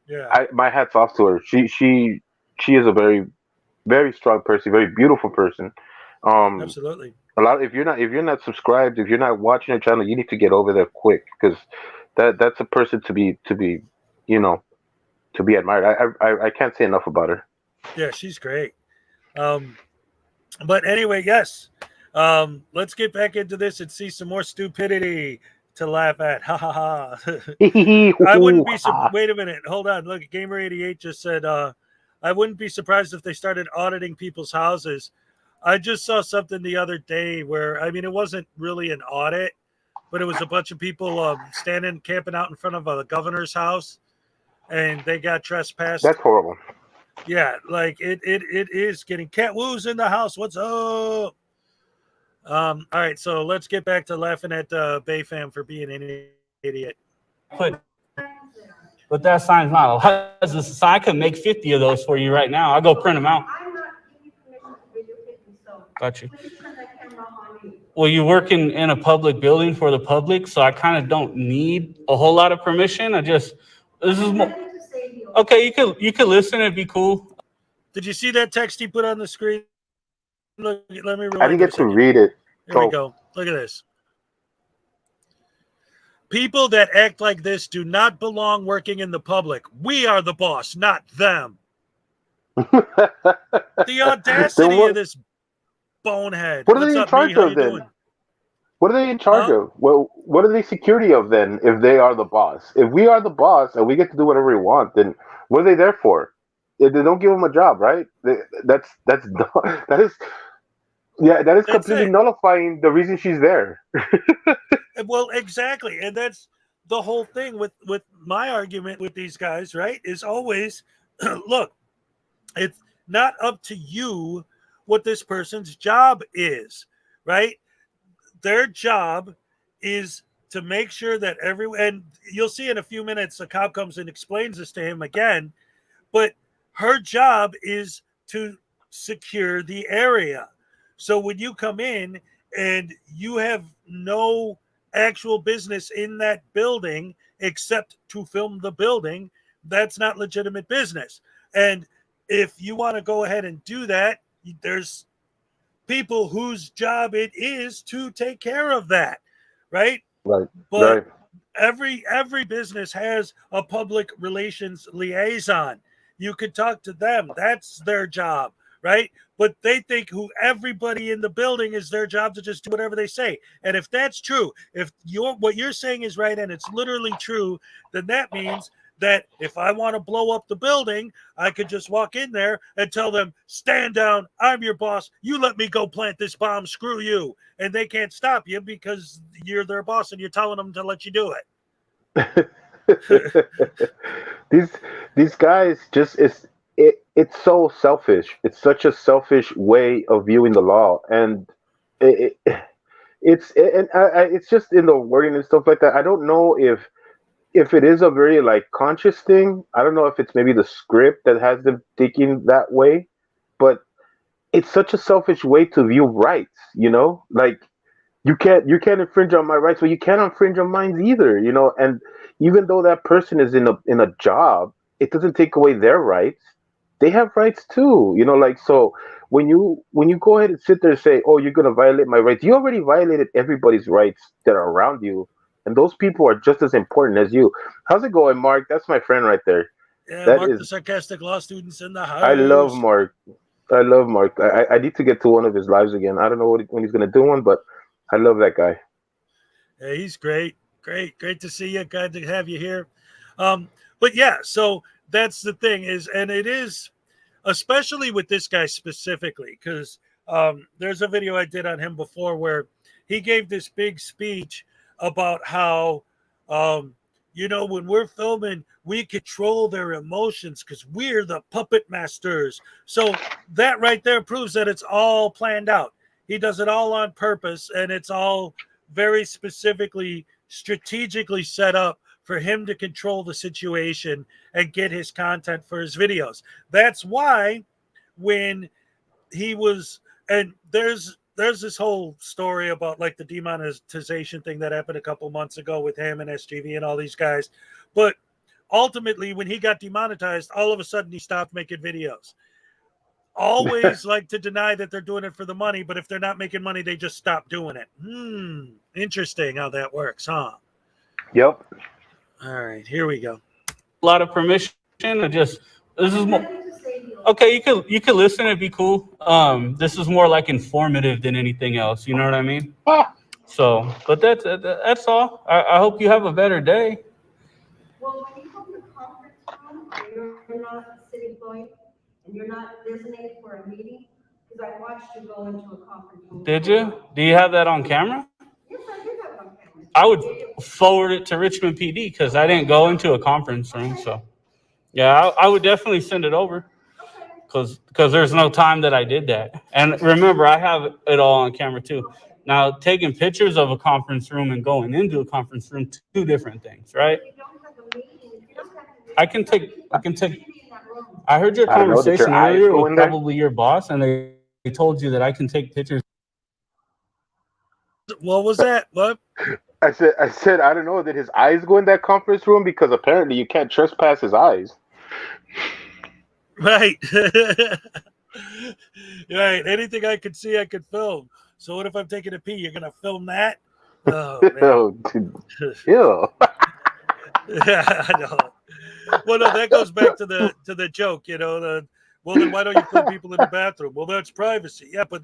Yeah, my hat's off to her. She is a very very strong person, very beautiful person. Um, absolutely. a lot. If you're not subscribed, if you're not watching her channel, you need to get over there quick because that's a person to be you know to be admired. I can't say enough about her. Yeah, she's great. Um, but anyway, yes. Let's get back into this and see some more stupidity to laugh at. Ha ha ha. I wouldn't be wait a minute, hold on. Look, Gamer88 just said I wouldn't be surprised if they started auditing people's houses. I just saw something the other day where I mean it wasn't really an audit, but it was a bunch of people standing camping out in front of a governor's house and they got trespassed. That's horrible. Yeah, like it is getting Cat Woo's in the house. What's up? All right, so let's get back to laughing at Bay Fam for being an idiot. But that sign's not allowed. So I could make 50 of those for you right now. I'll go print them out. I'm not giving you permission to videotape me, so Got you. please turn that camera on me. Well, you work in a public building for the public, so I kind of don't need a whole lot of permission. This is more. Nothing to say to you. Okay, you could listen. It'd be cool. Did you see that text he put on the screen? Look, let me rewind I didn't get a to second. read it. Here we go. Look at this. People that act like this do not belong working in the public. We are the boss, not them. The audacity of this bonehead. What are What's they in up, charge me? How of you then? doing? What are they in charge of? Well, what are they security of then? If they are the boss, if we are the boss and we get to do whatever we want, then what are they there for? If they don't give them a job, right? That's that is that is That's completely it. nullifying the reason she's there. Well, exactly. And that's the whole thing with my argument with these guys, right? Is always look, it's not up to you what this person's job is, right? Their job is to make sure that and you'll see in a few minutes a cop comes and explains this to him again, but her job is to secure the area. So when you come in and you have no actual business in that building except to film the building, that's not legitimate business. And if you want to go ahead and do that, there's people whose job it is to take care of that, right? Right. But Right. every business has a public relations liaison. You could talk to them. That's their job, right? But they think everybody in the building is their job to just do whatever they say. And if that's true, if what you're saying is right and it's literally true, then that means that if I want to blow up the building, I could just walk in there and tell them, stand down, I'm your boss, you let me go plant this bomb, screw you. And they can't stop you because you're their boss and you're telling them to let you do it. these guys just it's so selfish. It's such a selfish way of viewing the law, and it's just in the wording and stuff like that. I don't know if it is a very like conscious thing. I don't know if it's maybe the script that has them thinking that way, but it's such a selfish way to view rights. Like you can't infringe on my rights, but you can't infringe on mine either. And even though that person is in a job, it doesn't take away their rights. They have rights too. Like, so when you go ahead and sit there and say, oh, you're gonna violate my rights, you already violated everybody's rights that are around you. And those people are just as important as you. How's it going, Mark? That's my friend right there. Yeah, That Mark is, the sarcastic law students in the house. I love Mark. I love Mark. I need to get to one of his lives again. I don't know when he's gonna do one, but I love that guy. Yeah, he's great. Great to see you. Glad to have you here. But yeah, so that's the thing and it is, especially with this guy specifically, because there's a video I did on him before where he gave this big speech about how, when we're filming, we control their emotions because we're the puppet masters. So that right there proves that it's all planned out. He does it all on purpose, and it's all very specifically, strategically set up for him to control the situation and get his content for his videos. That's why when he was, and there's there's this whole story about like the demonetization thing that happened a couple months ago with him and SGV and all these guys. But ultimately, when he got demonetized, all of a sudden he stopped making videos. Always like to deny that they're doing it for the money, but if they're not making money, they just stop doing it. Interesting how that works, huh? Yep. All right, here we go. A lot of permission to just, this is more, okay, you could listen, it'd be cool. This is more like informative than anything else, you know what I mean? So, but that's all. I hope you have a better day. Well, when you come to the conference room, and you're not a city employee, and you're not designated for a meeting, because I watched you go into a conference room. Did you? Do you have that on camera? Yes, I do have it on camera. I would forward it to Richmond PD because I didn't go into a conference room. So, yeah, I would definitely send it over because there's no time that I did that. And remember, I have it all on camera too. Now, taking pictures of a conference room and going into a conference room, two different things, right? I can take. I heard your conversation earlier with probably your boss, and they told you that I can take pictures. What was that? What? I said, I don't know. Did his eyes go in that conference room? Because apparently you can't trespass his eyes. Right. Right. Anything I could see, I could film. So what if I'm taking a pee? You're gonna film that? Oh man. Oh, dude. Ew. Yeah, I know. Well, no, that goes back to the joke, you know. Well, then why don't you put people in the bathroom? Well, that's privacy. Yeah, but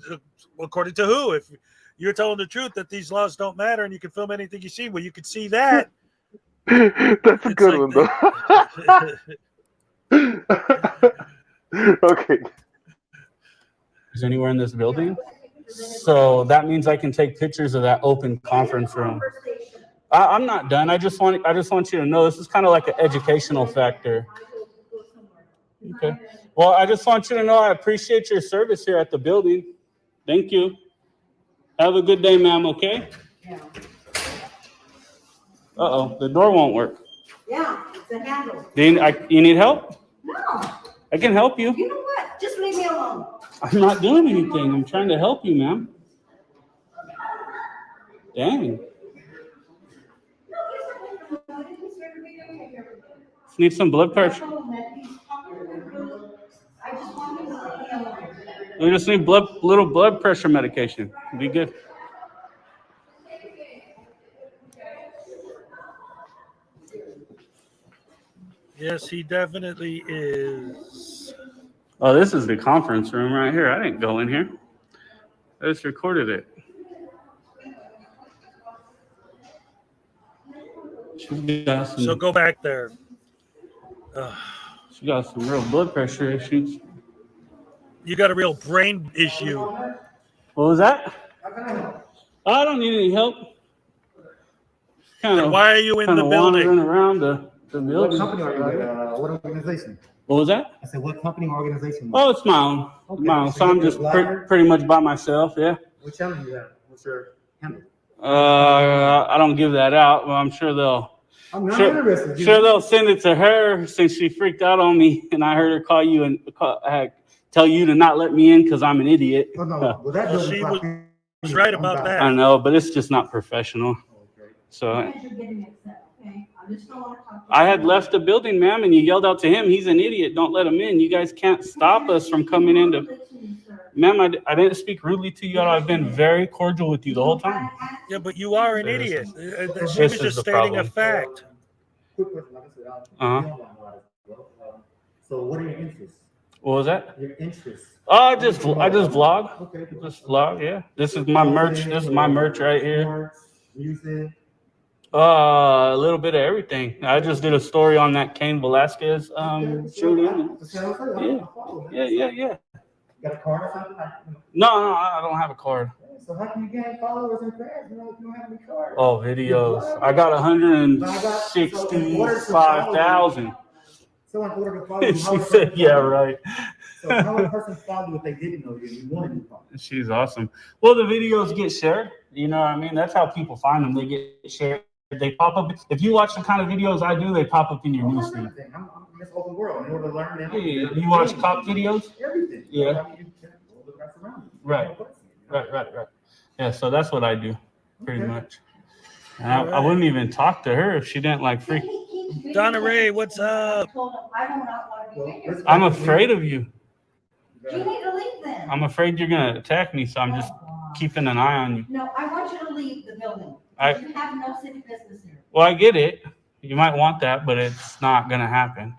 according to who? If you're telling the truth that these laws don't matter and you can film anything you see, well, you can see that. That's a good one, though. Okay. Is anywhere in this building? So that means I can take pictures of that open conference room. I'm not done. I just want you to know this is kind of like an educational factor. Okay. Well, I just want you to know I appreciate your service here at the building. Thank you. Have a good day, ma'am. Okay. Uh-oh, the door won't work. Yeah, it's a handle. You need help? No. I can help you. You know what? Just leave me alone. I'm not doing anything. I'm trying to help you, ma'am. Dang. Just need some blood pressure. We just need little blood pressure medication. It'll be good. Yes, he definitely is. Oh, this is the conference room right here. I didn't go in here. I just recorded it. So go back there. She got some real blood pressure issues. You got a real brain issue. What was that? I don't need any help. Why are you in the building? Wandering around the building. What company are you with? What organization? What was that? I said, what company or organization? Oh, it's my own. Okay. My own. So I'm just pretty much by myself. Yeah. What channel you have? What's your handle? I don't give that out, but I'm sure they'll. I'm not interested. Sure, they'll send it to her since she freaked out on me, and I heard her call you and tell you to not let me in because I'm an idiot. Oh, no. Well, that She was right about that. I know, but it's just not professional. Okay. So You're getting upset, okay? I just don't want to talk. I had left the building, ma'am, and you yelled out to him, he's an idiot, don't let him in. You guys can't stop us from coming into. Ma'am, I didn't speak rudely to you at all. I've been very cordial with you the whole time. Yeah, but you are an idiot. She This was is just the stating a problem. fact. Quick question, like I said, Uh-huh. So what are your interests? What was that? Your interests. I just vlog. Okay. Just vlog, yeah. This is my merch. This is my merch right here. Music. A little bit of everything. I just did a story on that Cain Velasquez shooting. Yeah. Got a card or something? No, I don't have a card. So how can you gain followers and fans, if you don't have any cards? Oh, videos. I got 165,000. So in order to follow you, She said, yeah, right. So how would a person follow you if they didn't know you and you wanted to follow? She's awesome. Well, the videos get shared. You know what I mean? That's how people find them. They get shared. They pop up. If you watch the kind of videos I do, they pop up in your newsfeed. I'm in this open world. In order to learn, Yeah, you watch cop videos? Everything. Yeah. Right. Right. Yeah, so that's what I do, pretty Okay. much. And I wouldn't even talk to her if she didn't like freak. Donna Ray, what's up? I told him, I do not want to be here. I'm afraid of you. You need to leave then. I'm afraid you're gonna attack me, so I'm just keeping an eye on you. No, I want you to leave the building. You have no city business here. Well, I get it. You might want that, but it's not gonna happen.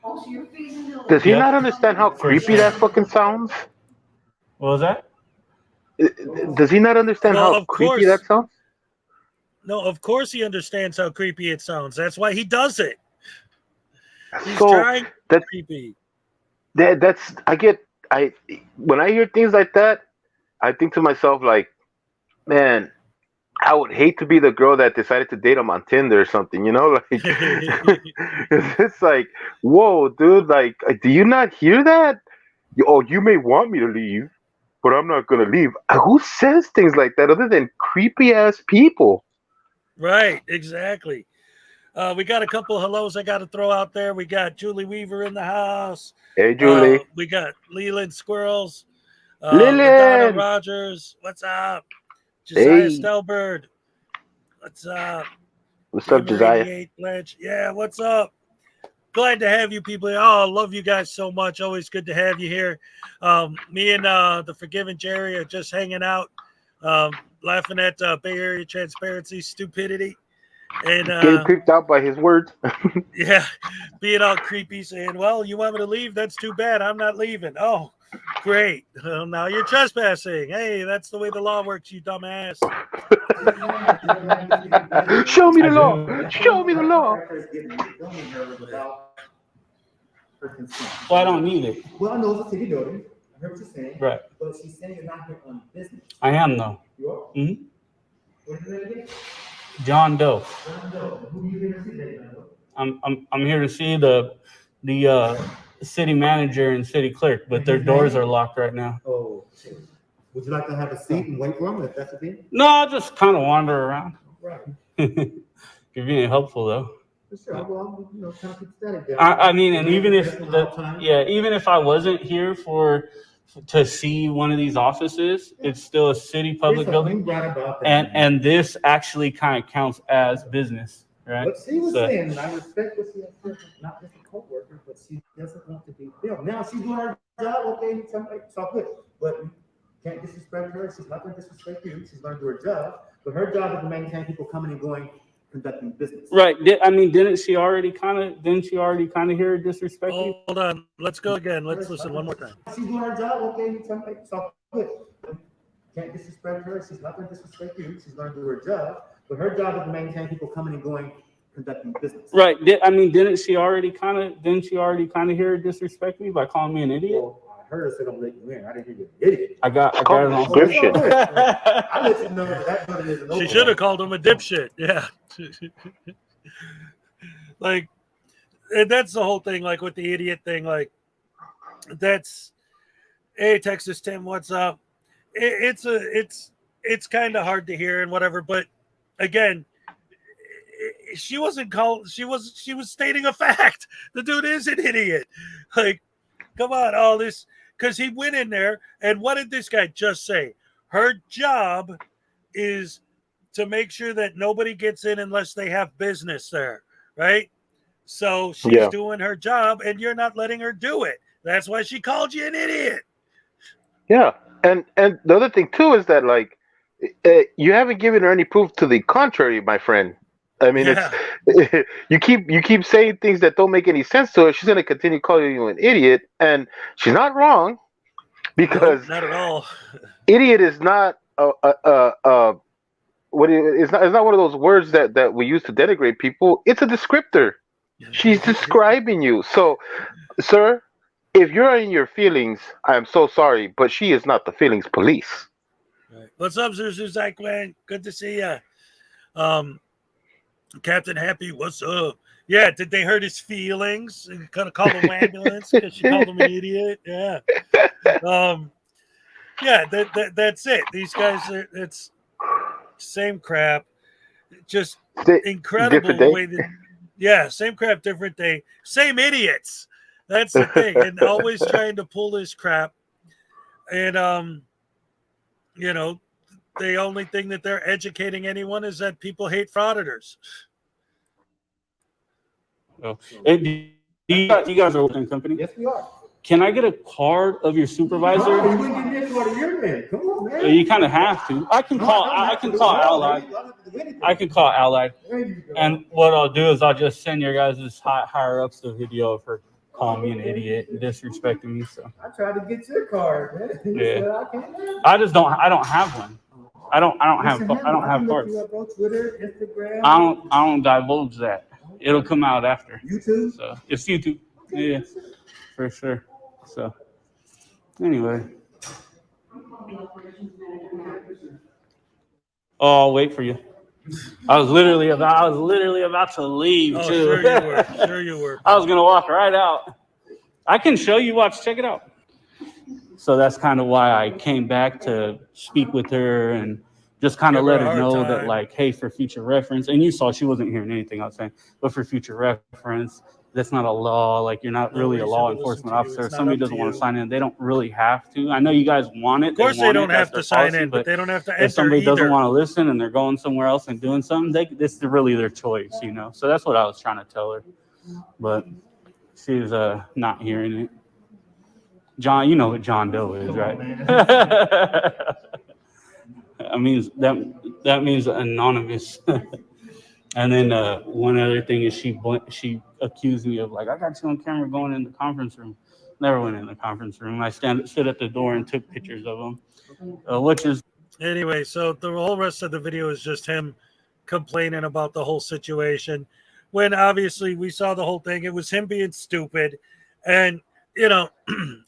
Oh, so you're refusing to leave. Does he Yep. not understand how For creepy sure. that fucking sounds? What was that? Does he not understand Well, how of creepy course. that sounds? No, of course he understands how creepy it sounds. That's why he does it. He's So trying to that be creepy. that's I when I hear things like that, I think to myself like, man, I would hate to be the girl that decided to date him on Tinder or something, you know? Like, it's like, whoa, dude, like, do you not hear that? Oh, you may want me to leave, but I'm not gonna leave. Who says things like that other than creepy ass people? Right, exactly. We got a couple of hellos I got to throw out there. We got Julie Weaver in the house. Hey, Julie. We got Leland Squirrels. Lillian! LaDonna Rogers. What's up? Josiah Hey. Stelberg. What's up? What's up, Josiah? 88 Blanche. Yeah, what's up? Glad to have you people here. Oh, I love you guys so much. Always good to have you here. Me and the Forgiven Jerry are just hanging out, laughing at Bay Area transparency, stupidity, and Getting creeped out by his words. yeah, being all creepy, saying, "Well, you want me to leave? That's too bad. I'm not leaving." Oh, great. Now you're trespassing. Hey, that's the way the law works, you dumbass. Show me the law. Show me the law. Well, I don't need it. Well, I know it's a city building. I heard what you're saying. Right. But she's saying you're not here on business. I am though. You are? Mhm. What is your name again? John Doe. John Doe. Who are you here to see today, John Doe? I'm here to see the city manager and city clerk, but their doors are locked right now. Oh, okay. Would you like to have a seat and wait for him if that's the thing? No, I'll just kind of wander around. Right. If you're being helpful though. For sure. Well, you know, kind of keep static there. I mean, and even if even if I wasn't here to see one of these offices, it's still a city public building, and this actually kind of counts as business, right? What she was So- saying, and I respect what she has said, not just a co-worker, but she doesn't want to be filmed. Now she's doing her job, okay, it's all good, but you can't disrespect her. She's not going to disrespect you. She's going to do her job, but her job is to maintain people coming and going, conducting business. Right. Didn't she already kind of hear her disrespect you? Hold on. Let's go again. Let's listen one more time. She's doing her job, okay, it's all good. Can't disrespect her. She's not going to disrespect you. She's going to do her job, but her job is to maintain people coming and going, conducting business. Right. Didn't she already kind of hear her disrespect me by calling me an idiot? Well, I heard her say I'm letting you in. I didn't hear you an idiot. I got it on Description. I let you know that's what it is. She should have called him a dipshit. Yeah. Like, and that's the whole thing, like with the idiot thing, like that's, hey, Texas Tim, what's up? It's kind of hard to hear and whatever, but again, she wasn't called, she was stating a fact. The dude is an idiot. Like, come on, all this, because he went in there, and what did this guy just say? Her job is to make sure that nobody gets in unless they have business there, right? So she's doing her job, and you're not letting her do it. That's why she called you an idiot. Yeah, and the other thing too is that like you haven't given her any proof to the contrary, my friend. I mean, it's you keep saying things that don't make any sense to her. She's gonna continue calling you an idiot, and she's not wrong because not at all. Idiot is not it's not one of those words that we use to denigrate people. It's a descriptor. She's describing you. So, sir, if you're in your feelings, I am so sorry, but she is not the feelings police. Right. What's up, Zach, man? Good to see you. Captain Happy, what's up? Yeah, did they hurt his feelings? Kind of call him ambulance because she called him an idiot. Yeah. Yeah, that's it. These guys, it's same crap. Just incredible the way that. Yeah, same crap, different day. Same idiots. That's the thing. And always trying to pull this crap. And you know, the only thing that they're educating anyone is that people hate frauditors. So, you guys are working company? Yes, we are. Can I get a card of your supervisor? No, you wouldn't give me a card of your man. Come on, man. You kind of have to. I can call Allied. I can call Allied. And what I'll do is I'll just send your guys' higher ups the video of her calling me an idiot and disrespecting me. So I tried to get your card, man. Yeah. I can't. I don't have one. I don't have cards. Twitter, Instagram. I don't divulge that. It'll come out after. YouTube. So it's YouTube. Yeah, for sure. So anyway. Oh, I'll wait for you. I was literally about to leave Oh, too. sure you were. Sure you were. I was gonna walk right out. I can show you. Watch, check it out. So that's kind of why I came back to speak with her and just kind of let her know that, like, hey, for future reference, and you saw she wasn't hearing anything I was saying, but for future reference, that's not a law. Like, you're not really a law enforcement officer. If somebody doesn't want to sign in, they don't really have to. I know you guys want it. Of course they don't have to sign in, but they don't have to enter if somebody doesn't either. want to listen and they're going somewhere else and doing something, this is really their choice, you know? So that's what I was trying to tell her. But she's not hearing it. John, you know what John Doe is, right? I mean, that means anonymous. And then one other thing is she accused me of, like, I got you on camera going in the conference room. Never went in the conference room. I stood at the door and took pictures of them, which is... Anyway, so the whole rest of the video is just him complaining about the whole situation. When obviously we saw the whole thing, it was him being stupid. And, you know,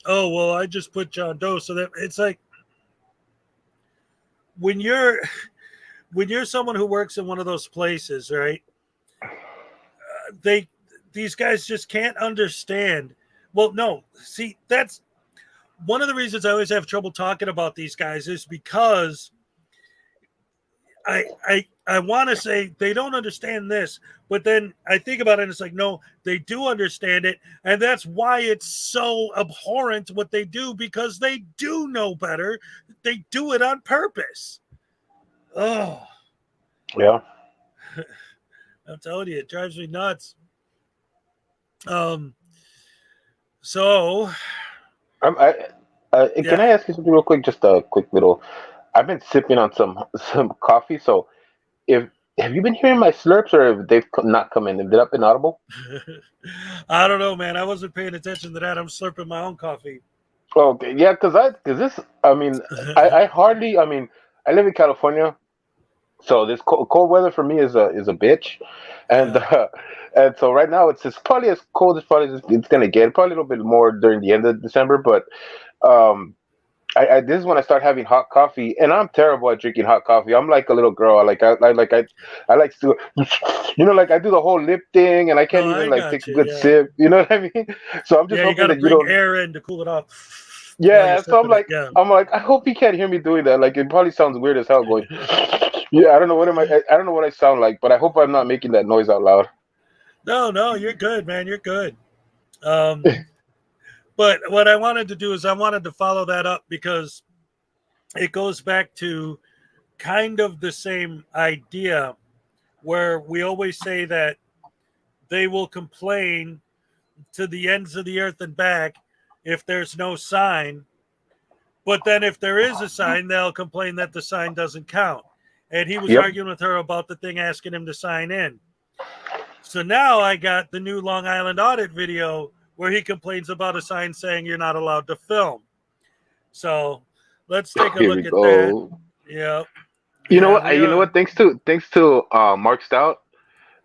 oh, well, I just put John Doe. So that it's like, when you're someone who works in one of those places, right? These guys just can't understand. Well, no, see, that's one of the reasons I always have trouble talking about these guys is because I want to say they don't understand this, but then I think about it and it's like, no, they do understand it. And that's why it's so abhorrent what they do, because they do know better. They do it on purpose. Oh. Yeah. I'm telling you, it drives me nuts. So Can I ask you something real quick? Just a quick little. I've been sipping on some coffee. So, have you been hearing my slurps, or have they not come in? Have they not been audible? I don't know, man. I wasn't paying attention to that. I'm slurping my own coffee. Okay, yeah, because this. I mean, I hardly. I mean, I live in California, so this cold weather for me is a bitch, and and so right now it's probably as cold as probably it's gonna get. Probably a little bit more during the end of December, but this is when I start having hot coffee, and I'm terrible at drinking hot coffee. I'm like a little girl. I like to, you know, like I do the whole lip thing, and I can't even take a good sip. You know what I mean? So I'm just hoping that you don't air in to cool it off. Yeah, so I'm like, I hope he can't hear me doing that. Like, it probably sounds weird as hell going. Yeah, I don't know what I sound like, but I hope I'm not making that noise out loud. No, you're good, man. You're good. But what I wanted to do is I wanted to follow that up because it goes back to kind of the same idea where we always say that they will complain to the ends of the earth and back if there's no sign. But then if there is a sign, they'll complain that the sign doesn't count. And he was arguing with her about the thing, asking him to sign in. So now I got the new Long Island audit video where he complains about a sign saying you're not allowed to film. So let's take a look at that. Yeah. You know what? You know what? Thanks to Mark Stout,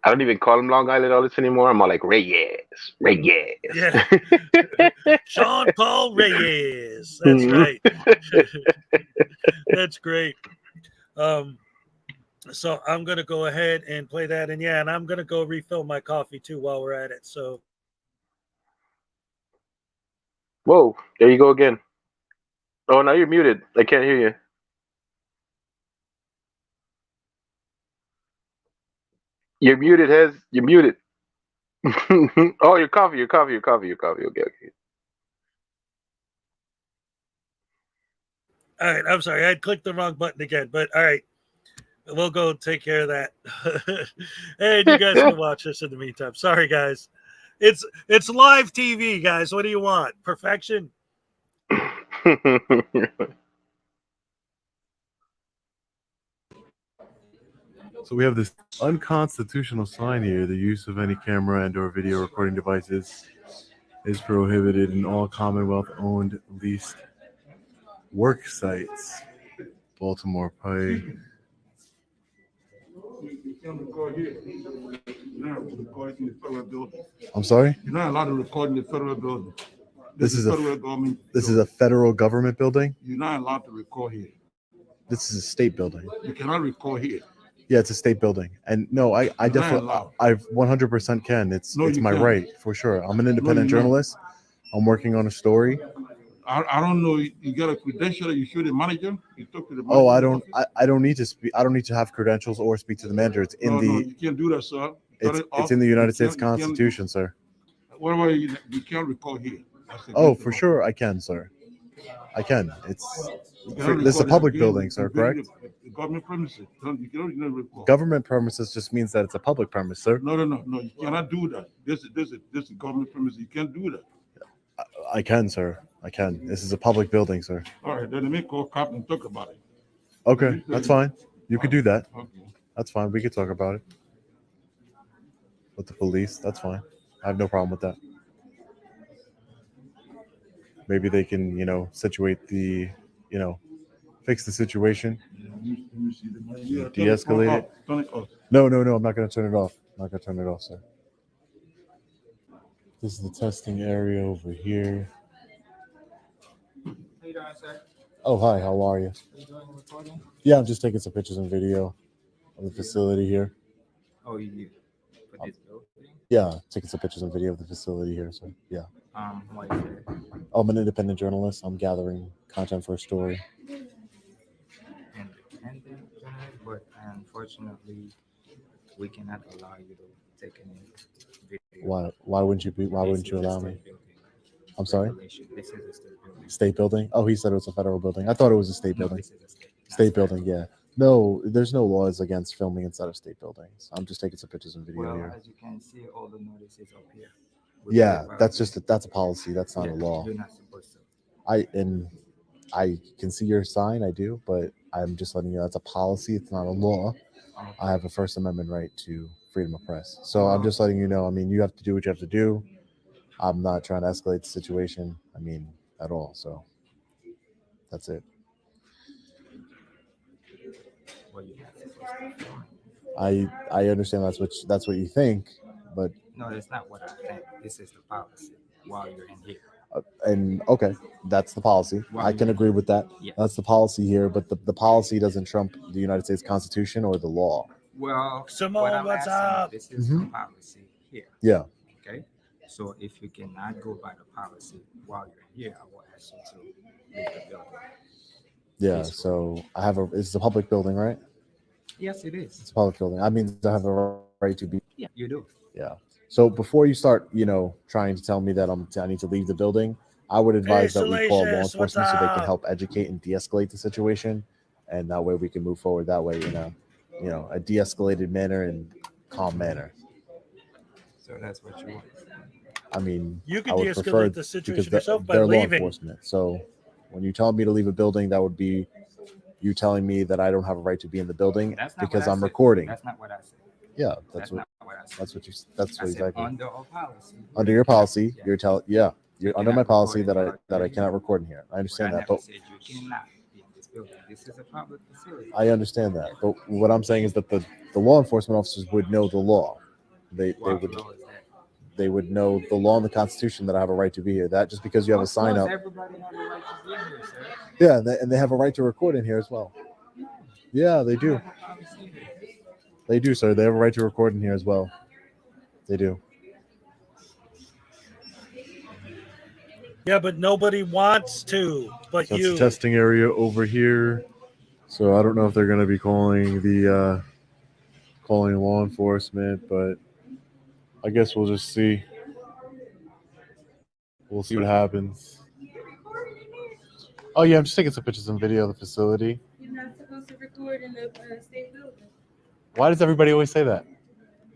I don't even call him Long Island Audits anymore. I'm all like Reyes. Yeah. Sean Paul Reyes. That's right. That's great. So I'm going to go ahead and play that. And and I'm going to go refill my coffee too while we're at it. So. Whoa, there you go again. Oh, now you're muted. I can't hear you. You're muted, Hez. You're muted. Oh, your coffee. Okay. All right, I'm sorry. I clicked the wrong button again, but all right. We'll go take care of that. And you guys can watch this in the meantime. Sorry, guys. It's live TV, guys. What do you want? Perfection? So we have this unconstitutional sign here. The use of any camera and or video recording devices is prohibited in all Commonwealth-owned leased work sites. Baltimore Pike. You can't record here. You're not recording in the federal building. I'm sorry? You're not allowed to record in the federal building. This is a federal government. This is a federal government building? You're not allowed to record here. This is a state building. You cannot record here. Yeah, it's a state building. And no, I You're not definitely allowed. I 100% can. It's No, you my can't. right for sure. I'm an independent you're not. journalist. I'm working on a story. I don't know. You got a credential that you show the manager. You talk to the manager. Oh, I don't need to speak. I don't need to have credentials or speak to the manager. It's in No, you can't do that, sir. it's in the United States Constitution, sir. What about you can't record here? Oh, for sure I can, sir. I can. This is a public building, sir, correct? The government premises. You cannot record. Government premises just means that it's a public premise, sir. No. You cannot do that. This is government premises. You can't do that. I can, sir. I can. This is a public building, sir. All right, then let me call cop and talk about it. Okay, that's fine. You could do that. Okay. That's fine. We could talk about it with the police. That's fine. I have no problem with that. Maybe they can, situate the, fix the situation. De-escalate it. Turn it off. No. I'm not going to turn it off. I'm not going to turn it off, sir. This is the testing area over here. How you doing, sir? Oh, hi. How are you? Are you doing recording? Yeah, I'm just taking some pictures and video of the facility here. Oh, you for this building? Yeah, taking some pictures and video of the facility here. So, yeah. What is it? I'm an independent journalist. I'm gathering content for a story. Independent journalist, but unfortunately, we cannot allow you to take any video. Why wouldn't you allow me? I'm sorry? This is a state building. State building? Oh, he said it was a federal building. I thought it was a state building. This is a state State building, yeah. No, there's no laws against filming inside of state buildings. I'm just taking some pictures and video Well, here. as you can see, all the notices up here. Yeah, that's a policy. That's not a law. You're not supposed to. I can see your sign, I do, but I'm just letting you know that's a policy. It's not a law. I have a First Amendment right to freedom of press. So I'm just letting you know. I mean, you have to do what you have to do. I'm not trying to escalate the situation. I mean, at all. So that's it. Well, you're not supposed to film it. I understand that's what you think, but No, that's not what I think. This is the policy while you're in here. and okay, that's the policy. I can agree with that. Yeah. That's the policy here, but the policy doesn't trump the United States Constitution or the law. Well, Simone, what I'm what's asking, up? this is the policy here. Yeah. Okay. So if you cannot go by the policy while you're here, I will ask you to leave the building. Yeah. Peaceful. So it's a public building, right? Yes, it is. It's a public building. I mean, I have a right to be. Yeah, you do. Yeah. So before you start, trying to tell me that I need to leave the building, I would advise that we call law Salacious, what's enforcement so they can up? help educate and de-escalate the situation, and that way we can move forward that way in a de-escalated manner and calm manner. So that's what you want. I mean, You can I would de-escalate prefer the situation because yourself by they're law leaving. enforcement. So when you tell me to leave a building, that would be you telling me that I don't have a right to be in the building That's not because what I I'm said. recording. That's not what I said. Yeah, That's not what I said. that's what I said exactly. under our policy. Under your policy, Yeah. you're under cannot my policy record that in I here. cannot record in here. I But understand I that, never but said you cannot be in this building. This is a public facility. I understand that. But what I'm saying is that the law enforcement officers would know the law. They What would law is that? they would know the law and the Constitution that I have a right to be here. That just because you have a Of sign course, up, everybody has a right to be here, sir. yeah, and they have a right to record in here as well. Yeah, they do. They do, sir. They have a right to record in here as well. They do. Yeah, but nobody wants to. But That's you. the testing area over here. So I don't know if they're going to be calling calling law enforcement, but I guess we'll just see. We'll see what happens. Oh yeah, I'm just taking some pictures and video of the facility. You're not supposed to record in the state building. Why does everybody always say that?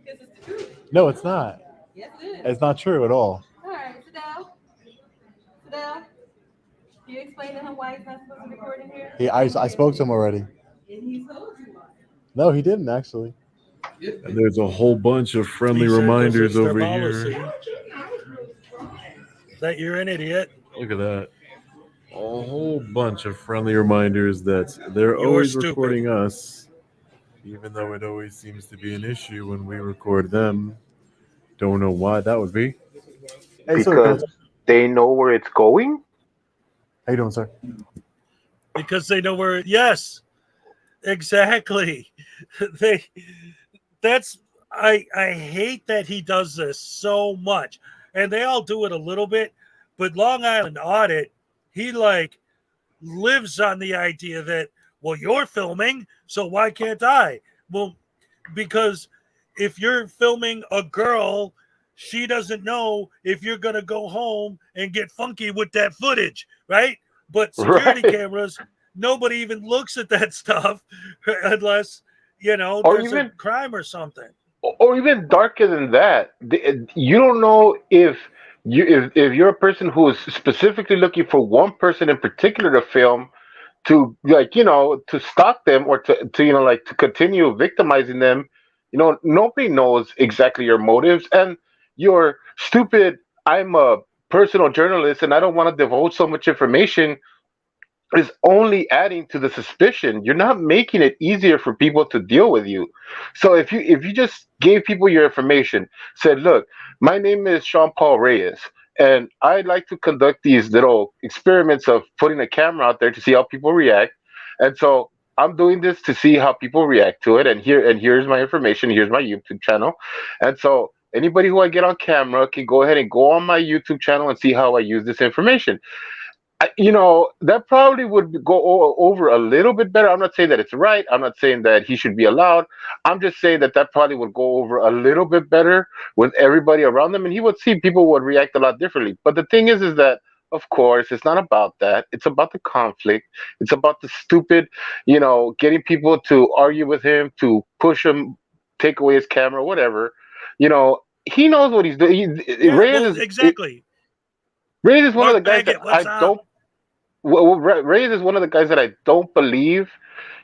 Because it's the truth. No, it's not. Yes, it is. It's not true at all. All right, sit down. Sit down. Can you explain to him why he's not supposed to record in here? I spoke to him already. And he told you why. No, he didn't actually. And there's a whole bunch of friendly He said 'cause reminders it's their over policy. here. That you're an idiot. Look at that. A whole bunch of friendly reminders that they're You're always stupid. recording us, even though it always seems to be an issue when we record them. Don't know why that would be. Hey, sir, Because they know where it's going. how you doing, sir? Because they know where. Yes, exactly. I hate that he does this so much, and they all do it a little bit. But Long Island Audit, he like lives on the idea that, well, you're filming, so why can't I? Well, because if you're filming a girl, she doesn't know if you're gonna go home and get funky with that footage, right? But security Right. cameras, nobody even looks at that stuff unless Or there's even- a crime or something. Or even darker than that. You don't know if you're a person who is specifically looking for one person in particular to film, to to stalk them, or to continue victimizing them. Nobody knows exactly your motives, and your stupid, I'm a personal journalist and I don't want to divulge so much information, is only adding to the suspicion. You're not making it easier for people to deal with you. So if you just gave people your information, said, look, my name is Sean Paul Reyes, and I'd like to conduct these little experiments of putting a camera out there to see how people react. And so I'm doing this to see how people react to it, and here's my information, here's my YouTube channel. And so anybody who I get on camera can go ahead and go on my YouTube channel and see how I use this information. That probably would go over a little bit better. I'm not saying that it's right. I'm not saying that he should be allowed. I'm just saying that probably would go over a little bit better with everybody around him, and he would see people would react a lot differently. But the thing is that, of course, it's not about that. It's about the conflict. It's about the stupid, getting people to argue with him, to push him, take away his camera, whatever. He knows what he's doing. Exactly. Reyes is one of the Mark guys Baggett, that what's I up? don't. Reyes is one of the guys that I don't believe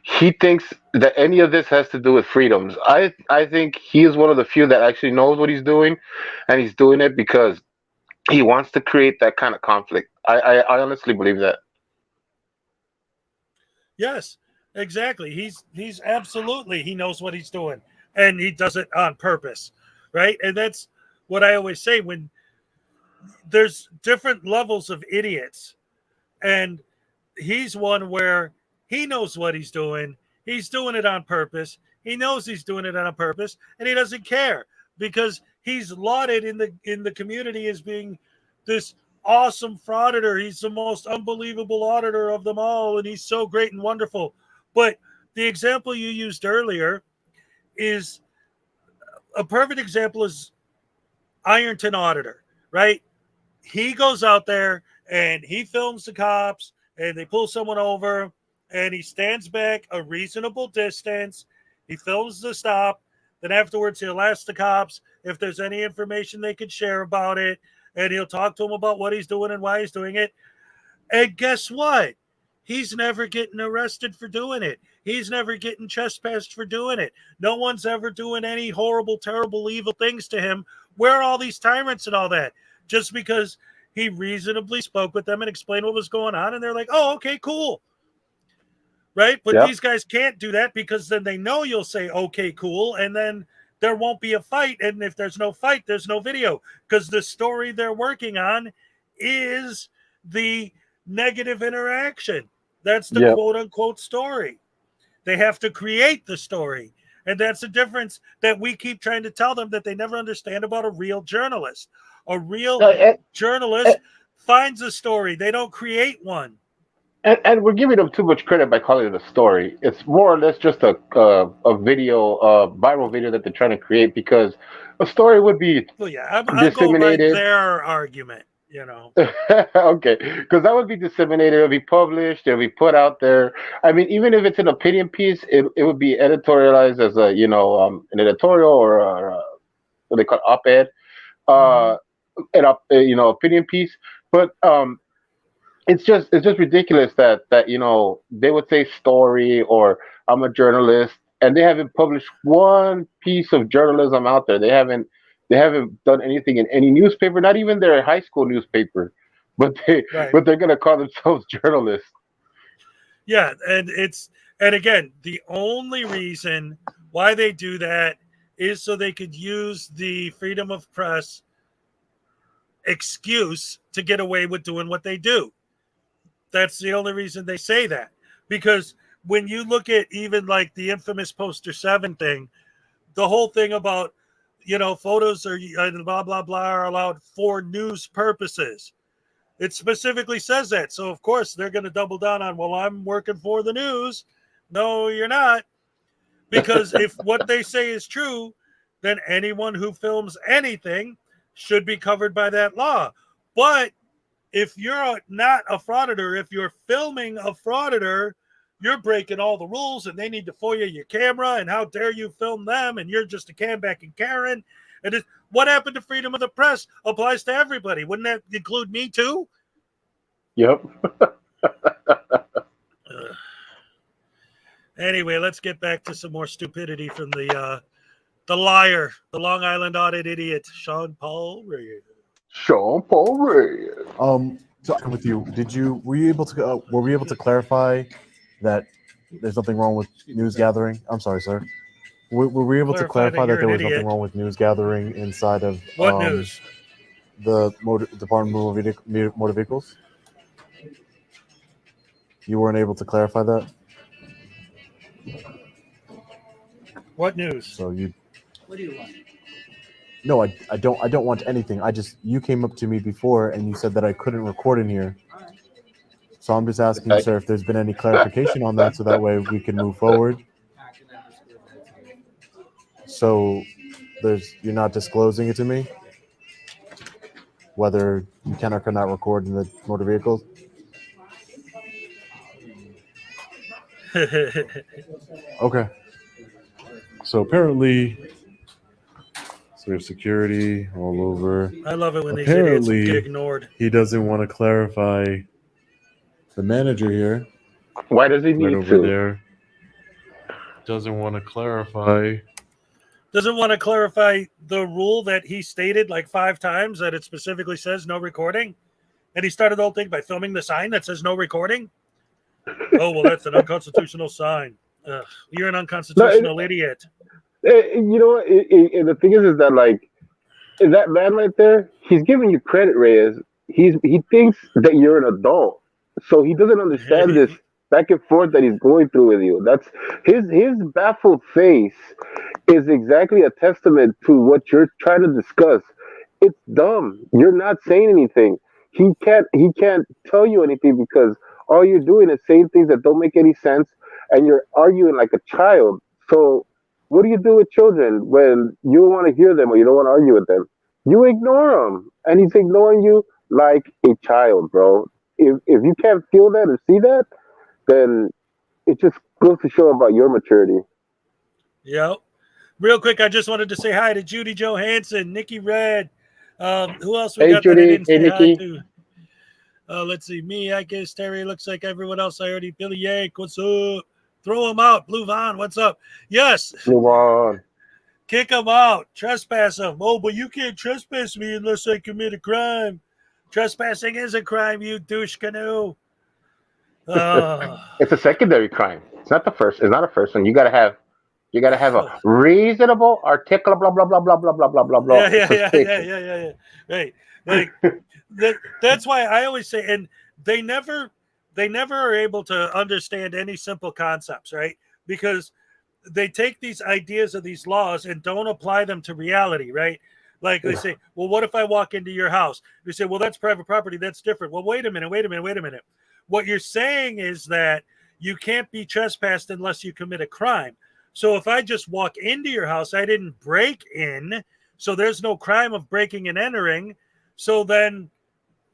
he thinks that any of this has to do with freedoms. I think he is one of the few that actually knows what he's doing, and he's doing it because he wants to create that kind of conflict. I honestly believe that. Yes, exactly. He's absolutely, he knows what he's doing, and he does it on purpose, right? And that's what I always say, when there's different levels of idiots, and he's one where he knows what he's doing. He's doing it on purpose. He knows he's doing it on purpose, and he doesn't care because he's lauded in the community as being this awesome frauditor. He's the most unbelievable auditor of them all, and he's so great and wonderful. But the example you used earlier is a perfect example. Is Ironton Auditor, right? He goes out there and he films the cops, and they pull someone over, and he stands back a reasonable distance. He films the stop. Then afterwards, he'll ask the cops if there's any information they could share about it, and he'll talk to them about what he's doing and why he's doing it. And guess what? He's never getting arrested for doing it. He's never getting trespassed for doing it. No one's ever doing any horrible, terrible, evil things to him. Where are all these tyrants and all that? Just because he reasonably spoke with them and explained what was going on, and they're like, oh, okay, cool. Right? But Yeah. These guys can't do that, because then they know you'll say, okay, cool, and then there won't be a fight. And if there's no fight, there's no video, because the story they're working on is the negative interaction. That's the quote unquote story. They have to create the story. And that's the difference that we keep trying to tell them, that they never understand about a real journalist. A real journalist finds a story. They don't create one. And we're giving them too much credit by calling it a story. It's more or less just a video, viral video that they're trying to create, because a story would be Well, yeah, I'll go by disseminated. their argument. you know. Okay, because that would be disseminated, it'll be published, it'll be put out there. I mean, even if it's an opinion piece, it would be editorialized as a, an editorial or what they call op-ed, Mhm. uh, opinion piece. But it's just ridiculous that they would say story or I'm a journalist, and they haven't published one piece of journalism out there. They haven't done anything in any newspaper, not even their high school newspaper, but they Right. but they're gonna call themselves journalists. Yeah, and again, the only reason why they do that is so they could use the freedom of press excuse to get away with doing what they do. That's the only reason they say that. Because when you look at even like the infamous Poster 7 thing, the whole thing about, photos are blah, blah, blah are allowed for news purposes. It specifically says that. So, of course, they're going to double down on, well, I'm working for the news. No, you're not. Because if what they say is true, then anyone who films anything should be covered by that law. But if you're not a frauditor, if you're filming a frauditor, you're breaking all the rules and they need to FOIA your camera. And how dare you film them? And you're just a Canback and Karen. And what happened to freedom of the press applies to everybody. Wouldn't that include me too? Yep. Anyway, let's get back to some more stupidity from the liar, the Long Island audit idiot, Sean Paul Reyes. Sean Paul Reyes. Talking with you, were you able to clarify that there's nothing wrong with news gathering? I'm sorry, sir. Were we able to clarify that there was nothing wrong with news gathering inside of what news? The Department of Motor Vehicles? You weren't able to clarify that? What news? So you. What do you want? No, I don't want anything. You came up to me before and you said that I couldn't record in here. So I'm just asking, sir, if there's been any clarification on that, so that way we can move forward. So you're not disclosing it to me, whether you can or cannot record in the motor vehicles. Okay. So apparently, we have security all over. I love it when these idiots get ignored. He doesn't want to clarify. The manager here. Why does he need right over to? there doesn't want to clarify. Doesn't want to clarify the rule that he stated like 5 times, that it specifically says no recording. And he started the whole thing by filming the sign that says no recording. Oh, well, that's an unconstitutional sign. You're an unconstitutional idiot. The thing is that, like, that man right there, he's giving you credit, Reyes. He thinks that you're an adult, so he doesn't understand this back and forth that he's going through with you. That's his baffled face is exactly a testament to what you're trying to discuss. It's dumb. You're not saying anything. He can't tell you anything because all you're doing is saying things that don't make any sense, and you're arguing like a child. So what do you do with children when you don't want to hear them or you don't want to argue with them? You ignore them, and he's ignoring you like a child, bro. If you can't feel that or see that, then it just goes to show about your maturity. Yep. Real quick, I just wanted to say hi to Judy Johansson, Nikki Red. Who else we Hey, got Judy. that I didn't Hey, say Nikki. hi to? Let's see. Me, I guess Terry looks like everyone else. I already. Billy Yank, what's up? Throw him out. Blue Vaughn, what's up? Yes. Move on. Kick him out. Trespass him. Oh, but you can't trespass me unless I commit a crime. Trespassing is a crime, you douche canoe. It's a secondary crime. It's not the first. It's not a first one. You gotta have a reasonable, articulate, blah blah blah blah blah blah blah blah blah. Yeah. Right. Like that's why I always say, and they never are able to understand any simple concepts, right? Because they take these ideas of these laws and don't apply them to reality, right? Like they say, well, what if I walk into your house? They say, well, that's private property. That's different. Well, wait a minute. What you're saying is that you can't be trespassed unless you commit a crime. So if I just walk into your house, I didn't break in. So there's no crime of breaking and entering. So then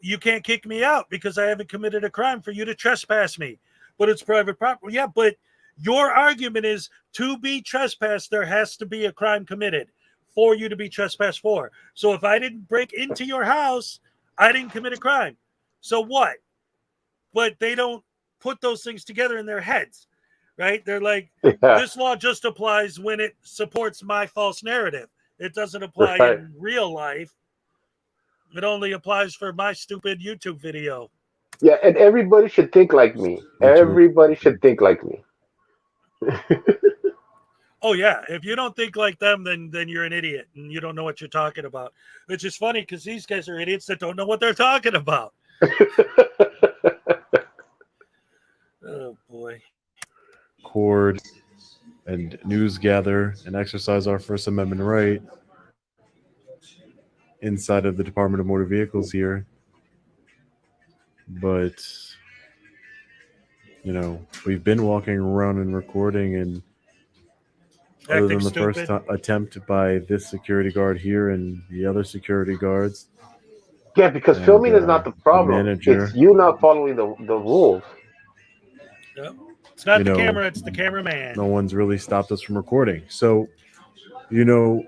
you can't kick me out because I haven't committed a crime for you to trespass me. But it's private property. Yeah, but your argument is to be trespassed, there has to be a crime committed for you to be trespassed for. So if I didn't break into your house, I didn't commit a crime. So what? But they don't put those things together in their heads, right? They're like, this law just applies when it supports my false narrative. It doesn't apply in real life. It only applies for my stupid YouTube video. Yeah, and everybody should think like me. Everybody should think like me. Oh yeah, if you don't think like them, then you're an idiot and you don't know what you're talking about. Which is funny because these guys are idiots that don't know what they're talking about. Oh boy. Record and news gather and exercise our First Amendment right inside of the Department of Motor Vehicles here. But, you know, we've been walking around and recording, and other than the first attempt by this security guard here and the other security guards. Yeah, because filming is not the problem. It's you not following the rules. Yep. It's not the camera, it's the cameraman. No one's really stopped us from recording. So, you know,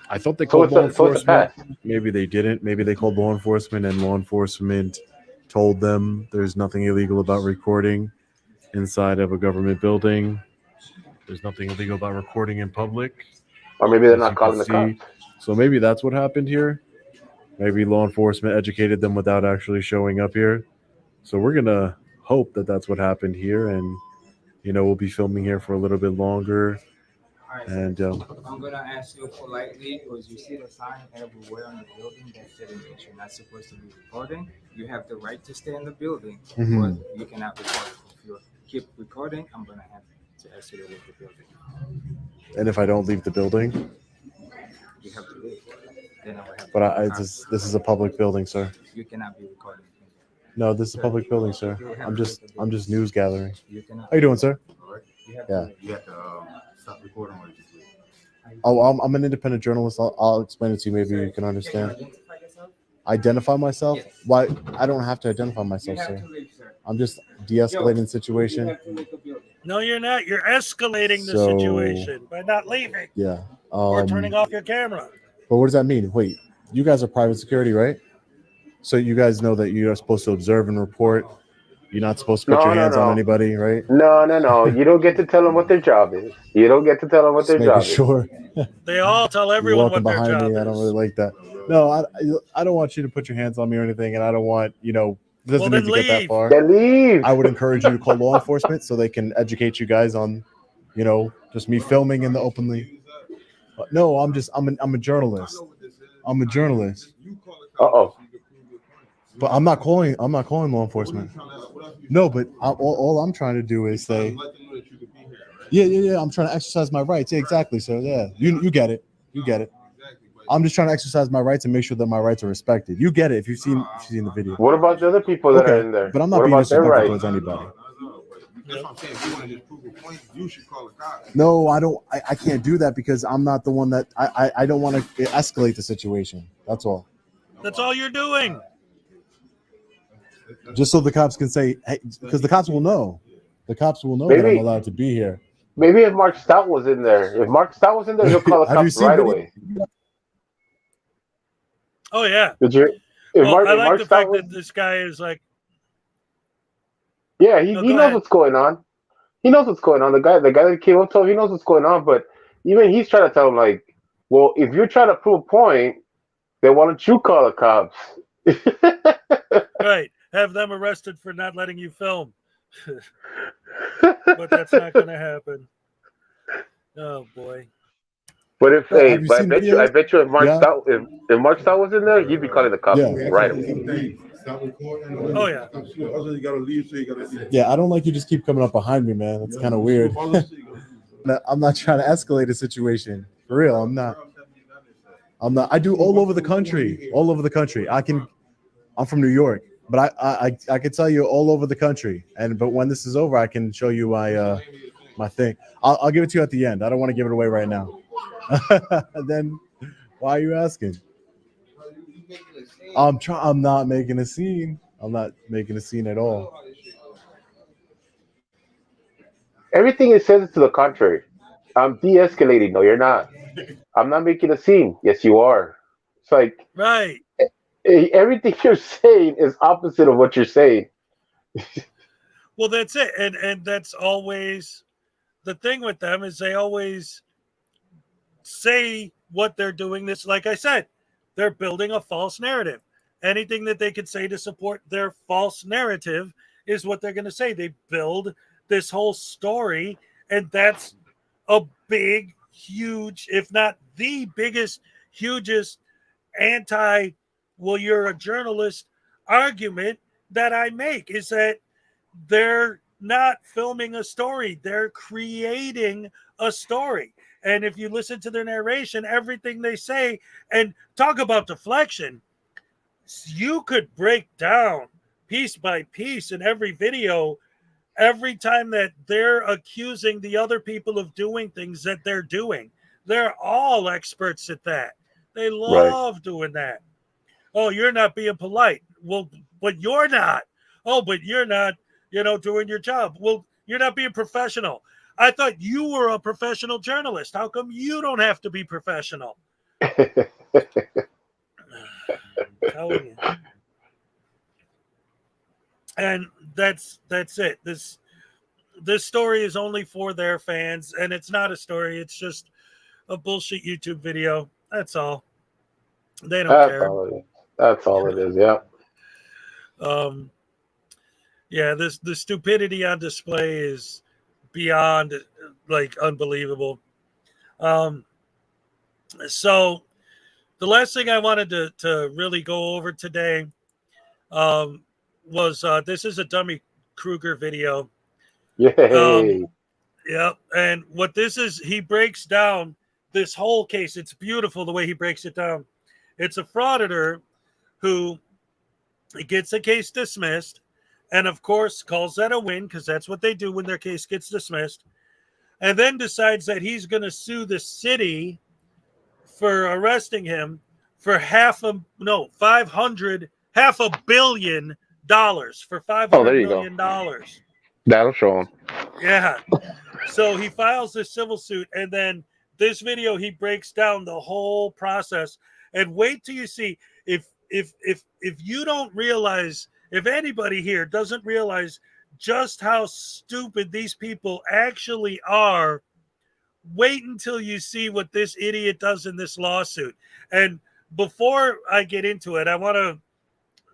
I thought they called law enforcement. Maybe they didn't. Maybe they called law enforcement and law enforcement told them there's nothing illegal about recording inside of a government building. There's nothing illegal about recording in public. Or maybe they're not calling the cops. So maybe that's what happened here. Maybe law enforcement educated them without actually showing up here. So we're going to hope that that's what happened here. And, you know, we'll be filming here for a little bit longer. Right, and I'm going to ask you politely, because you see the sign everywhere on the building that says that you're not supposed to be recording. You have the right to stay in the building, but you cannot record. If you keep recording, I'm going to have to ask you to leave the building. And if I don't leave the building? You have to leave. Then I will have but this is a public building, sir. You cannot be recording. No, this is a public building, sir. I'm just news gathering. How you doing, sir? All right. Yeah. You have to stop recording or just leave. Oh, I'm an independent journalist. I'll explain it to you. Maybe you can understand. Identify myself? Yes. Why? I don't have to identify myself, sir. I'm just de-escalating the situation. No, you're not. You're escalating the situation by not leaving. Yeah. Or turning off your camera. But what does that mean? Wait, you guys are private security, right? So you guys know that you're supposed to observe and report. You're not supposed to put your hands on anybody, right? No. You don't get to tell them what their job is. You don't get to tell them what their job is. Sure. They all tell everyone what their job is. I don't really like that. No, I don't want you to put your hands on me or anything, and I don't want, it doesn't need to get that far. Then leave. I would encourage you to call law enforcement so they can educate you guys on, just me filming in the openly. No, I'm a journalist. I'm a journalist. Uh-oh. But I'm not calling law enforcement. No, but all I'm trying to do is say, yeah. I'm trying to exercise my rights. Yeah, exactly, sir. Yeah, you get it. You get it. I'm just trying to exercise my rights and make sure that my rights are respected. You get it if you've seen the video. What about the other people that are in there? But I'm not being disrespectful towards anybody. That's what I'm saying. If you want to just prove a point, you should call a cop. No, I don't. I can't do that because I'm not the one that I don't want to escalate the situation. That's all. That's all you're doing. Just so the cops can say, hey, because the cops will know. The cops will know that I'm allowed to be here. Maybe if Mark Stout was in there, he'll call the cops right away. Oh yeah. Did you? I like the fact that this guy is like. Yeah, he knows what's going on. He knows what's going on. The guy that came up to him, he knows what's going on. But even he's trying to tell him, like, well, if you're trying to prove a point, then why don't you call the cops? Right. Have them arrested for not letting you film. But that's not going to happen. Oh boy. But I bet you if Mark Stout was in there, he'd be calling the cops right away. Oh yeah. Yeah, I don't like you just keep coming up behind me, man. It's kind of weird. I'm not trying to escalate a situation. For real, I'm not. I do all over the country. All over the country. I'm from New York, but I can tell you all over the country. But when this is over, I can show you my thing. I'll give it to you at the end. I don't want to give it away right now. Then why are you asking? I'm not making a scene. I'm not making a scene at all. Everything it says is to the contrary. I'm de-escalating. No, you're not. I'm not making a scene. Yes, you are. It's like Right. everything you're saying is opposite of what you're saying. Well, that's it. And that's always the thing with them is they always say what they're doing. This, like I said, they're building a false narrative. Anything that they could say to support their false narrative is what they're going to say. They build this whole story, and that's a big, huge, if not the biggest, hugest anti, well, you're a journalist argument that I make is that they're not filming a story, they're creating a story. And if you listen to their narration, everything they say, and talk about deflection, you could break down piece by piece in every video every time that they're accusing the other people of doing things that they're doing. They're all experts at that. They Right. love doing that. Oh, you're not being polite. Well, but you're not. Oh, but you're not, doing your job. Well, you're not being professional. I thought you were a professional journalist. How come you don't have to be professional? I'm telling you. And that's it. This story is only for their fans, and it's not a story. It's just a bullshit YouTube video. That's all. They don't That's care. all it is. That's all it is. Yeah. Um, yeah, the stupidity on display is beyond like unbelievable. So the last thing I wanted to really go over today was this is a Dummy Kruger video. Yay. Yep. And what this is, he breaks down this whole case. It's beautiful the way he breaks it down. It's a frauditor who gets a case dismissed and, of course, calls that a win because that's what they do when their case gets dismissed, and then decides that he's going to sue the city for arresting him for half a billion dollars for Oh, there $500 you go. million. That'll show him. Yeah. So he files this civil suit, and then this video he breaks down the whole process. And wait till you see if you don't realize, if anybody here doesn't realize just how stupid these people actually are, wait until you see what this idiot does in this lawsuit. And before I get into it, I want to,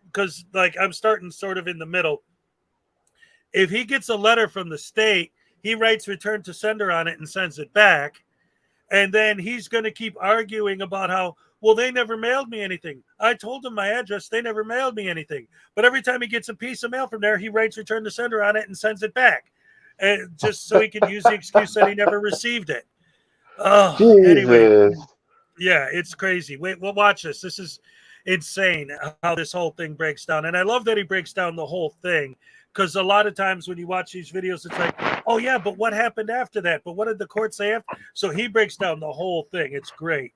because like I'm starting sort of in the middle. If he gets a letter from the state, he writes return to sender on it and sends it back. And then he's going to keep arguing about how, well, they never mailed me anything. I told them my address. They never mailed me anything. But every time he gets a piece of mail from there, he writes return to sender on it and sends it back. And just so he can use the excuse that he never received it. Oh, anyway. Jesus. Yeah, it's crazy. Wait, well, watch this. This is insane how this whole thing breaks down. And I love that he breaks down the whole thing. Because a lot of times when you watch these videos, it's like, oh, yeah, but what happened after that? But what did the court say after? So he breaks down the whole thing. It's great.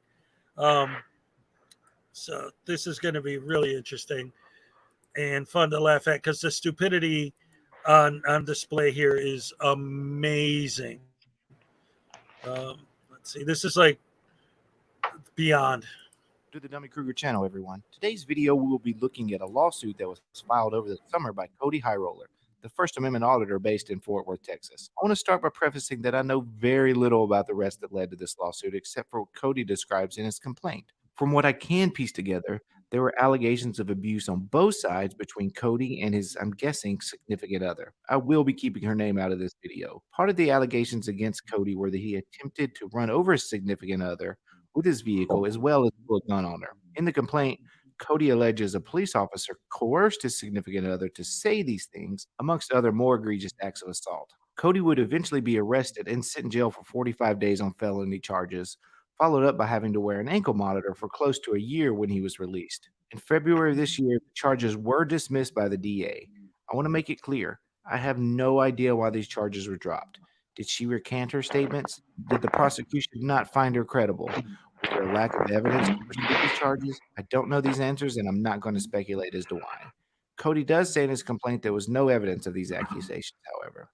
So this is going to be really interesting and fun to laugh at because the stupidity on display here is amazing. Let's see. This is like beyond. To the Dummy Kruger channel, everyone. Today's video, we will be looking at a lawsuit that was filed over the summer by Cody Highroller, the First Amendment auditor based in Fort Worth, Texas. I want to start by prefacing that I know very little about the rest that led to this lawsuit, except for what Cody describes in his complaint. From what I can piece together, there were allegations of abuse on both sides between Cody and his, I'm guessing, significant other. I will be keeping her name out of this video. Part of the allegations against Cody were that he attempted to run over his significant other with his vehicle, as well as pull a gun on her. In the complaint, Cody alleges a police officer coerced his significant other to say these things, amongst other more egregious acts of assault. Cody would eventually be arrested and sit in jail for 45 days on felony charges, followed up by having to wear an ankle monitor for close to a year when he was released. In February of this year, the charges were dismissed by the DA. I want to make it clear, I have no idea why these charges were dropped. Did she recant her statements? Did the prosecution not find her credible? Was there a lack of evidence to pursue these charges? I don't know these answers, and I'm not going to speculate as to why. Cody does say in his complaint there was no evidence of these accusations, however.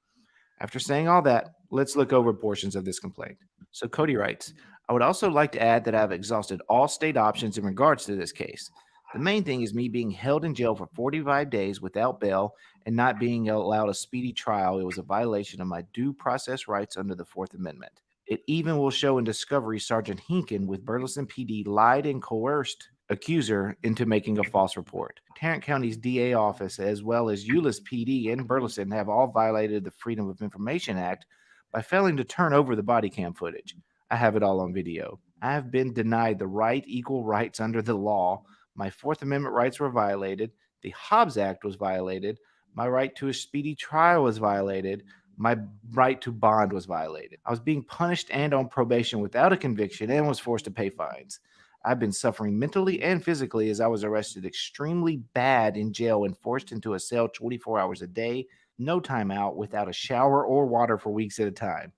After saying all that, let's look over portions of this complaint. So Cody writes, I would also like to add that I've exhausted all state options in regards to this case. The main thing is me being held in jail for 45 days without bail and not being allowed a speedy trial. It was a violation of my due process rights under the Fourth Amendment. It even will show in discovery Sergeant Hinken with Burleson PD lied and coerced accuser into making a false report. Tarrant County's DA office, as well as Euless PD and Burleson, have all violated the Freedom of Information Act by failing to turn over the body cam footage. I have it all on video. I have been denied the right equal rights under the law. My Fourth Amendment rights were violated. The Hobbs Act was violated. My right to a speedy trial was violated. My right to bond was violated. I was being punished and on probation without a conviction and was forced to pay fines. I've been suffering mentally and physically as I was arrested extremely bad in jail and forced into a cell 24 hours a day, no time out, without a shower or water for weeks at a time.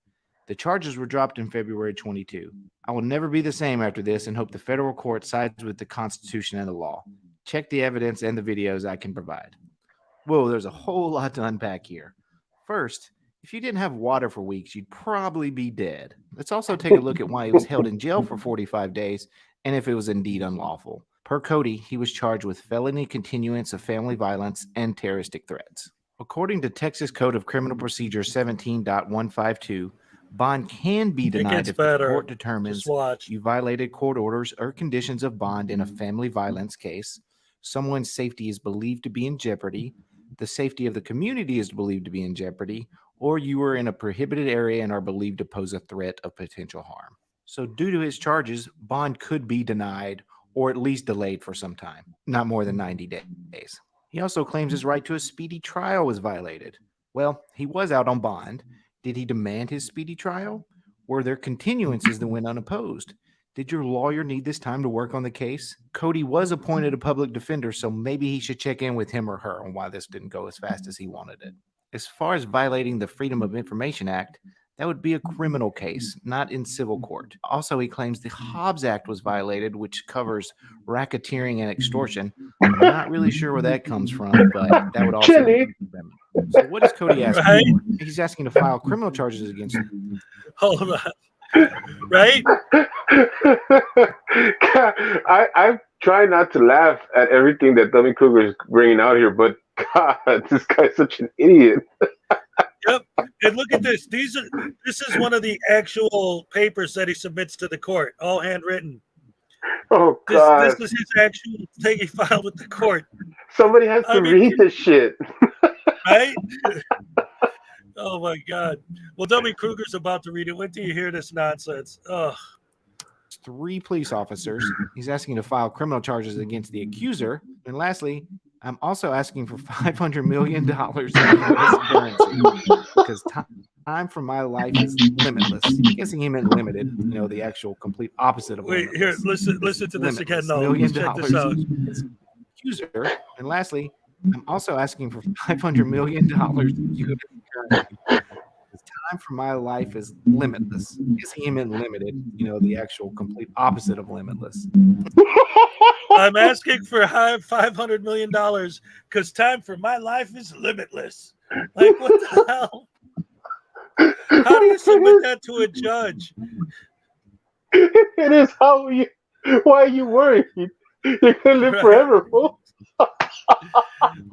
The charges were dropped in February 22. I will never be the same after this and hope the federal court sides with the Constitution and the law. Check the evidence and the videos I can provide. Whoa, there's a whole lot to unpack here. First, if you didn't have water for weeks, you'd probably be dead. Let's also take a look at why he was held in jail for 45 days and if it was indeed unlawful. Per Cody, he was charged with felony continuance of family violence and terroristic threats. According to Texas Code of Criminal Procedure 17.152, bond can be denied if the court determines you violated court orders or conditions of bond in a family violence case, someone's safety is believed to be in jeopardy, the safety of the community is believed to be in jeopardy, or you were in a prohibited area and are believed to pose a threat of potential harm. So due to his charges, bond could be denied or at least delayed for some time, not more than 90 days. He also claims his right to a speedy trial was violated. Well, he was out on bond. Did he demand his speedy trial? Were there continuances that went unopposed? Did your lawyer need this time to work on the case? Cody was appointed a public defender, so maybe he should check in with him or her on why this didn't go as fast as he wanted it. As far as violating the Freedom of Information Act, that would be a criminal case, not in civil court. Also, he claims the Hobbs Act was violated, which covers racketeering and extortion. I'm not really sure where that comes from, but that would also be them. So what is Cody asking for? He's asking to file criminal charges against him. Hold on. Right? I try not to laugh at everything that Dummy Kruger is bringing out here, but God, this guy's such an idiot. Yep. And look at this. This is one of the actual papers that he submits to the court, all handwritten. Oh God. This is his actual thing he filed with the court. Somebody has to read this shit. Right? Oh my God. Well, Dummy Kruger's about to read it. When do you hear this nonsense? Ugh. 3 police officers. He's asking to file criminal charges against the accuser. And lastly, I'm also asking for $500 million in currency because time for my life is limitless. I'm guessing he meant limited, the actual complete opposite of Wait, limitless. here, listen to this again. No, $1 check this out. Accuser. And lastly, I'm also asking for $500 million in currency. Time for my life is limitless. Guess he meant limited, the actual complete opposite of limitless. I'm asking for $500 million because time for my life is limitless. Like, what the hell? How do you submit that to a judge? It is why are you worried? You're going to live forever, fool.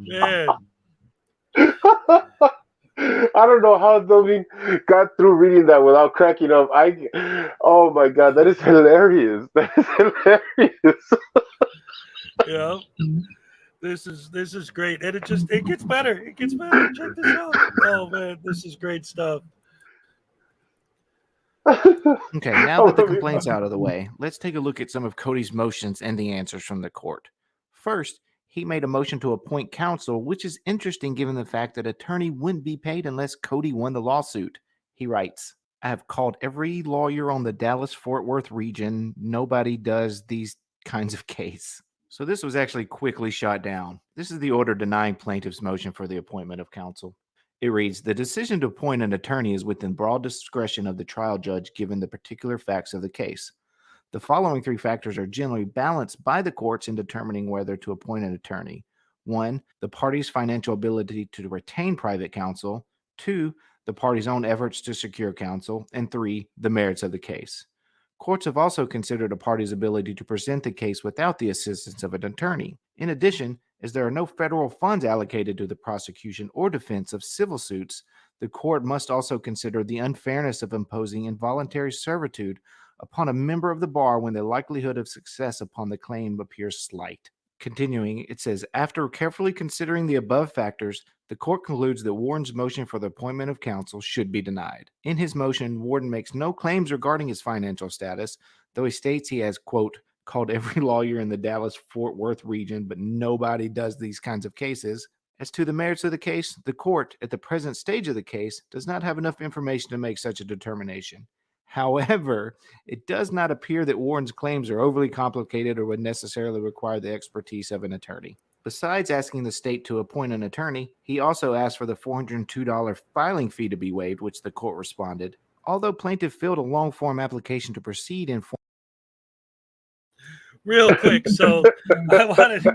Man. I don't know how Dummy got through reading that without cracking up. Oh my God, that is hilarious. That is hilarious. Yeah. This is great. And it gets better. It gets better. Check this out. Oh man, this is great stuff. Okay, now that the complaint's out of the way, let's take a look at some of Cody's motions and the answers from the court. First, he made a motion to appoint counsel, which is interesting given the fact that attorney wouldn't be paid unless Cody won the lawsuit. He writes, I have called every lawyer on the Dallas-Fort Worth region. Nobody does these kinds of case. So this was actually quickly shot down. This is the order denying plaintiff's motion for the appointment of counsel. It reads, the decision to appoint an attorney is within broad discretion of the trial judge given the particular facts of the case. The following three factors are generally balanced by the courts in determining whether to appoint an attorney. 1, the party's financial ability to retain private counsel. 2, the party's own efforts to secure counsel. And 3, the merits of the case. Courts have also considered a party's ability to present the case without the assistance of an attorney. In addition, as there are no federal funds allocated to the prosecution or defense of civil suits, the court must also consider the unfairness of imposing involuntary servitude upon a member of the bar when the likelihood of success upon the claim appears slight. Continuing, it says, after carefully considering the above factors, the court concludes that Warden's motion for the appointment of counsel should be denied. In his motion, Warden makes no claims regarding his financial status, though he states he has, quote, called every lawyer in the Dallas-Fort Worth region, but nobody does these kinds of cases. As to the merits of the case, the court, at the present stage of the case, does not have enough information to make such a determination. However, it does not appear that Warren's claims are overly complicated or would necessarily require the expertise of an attorney. Besides asking the state to appoint an attorney, he also asked for the $402 filing fee to be waived, which the court responded. Although plaintiff filled a long-form application to proceed in real quick. So I wanted,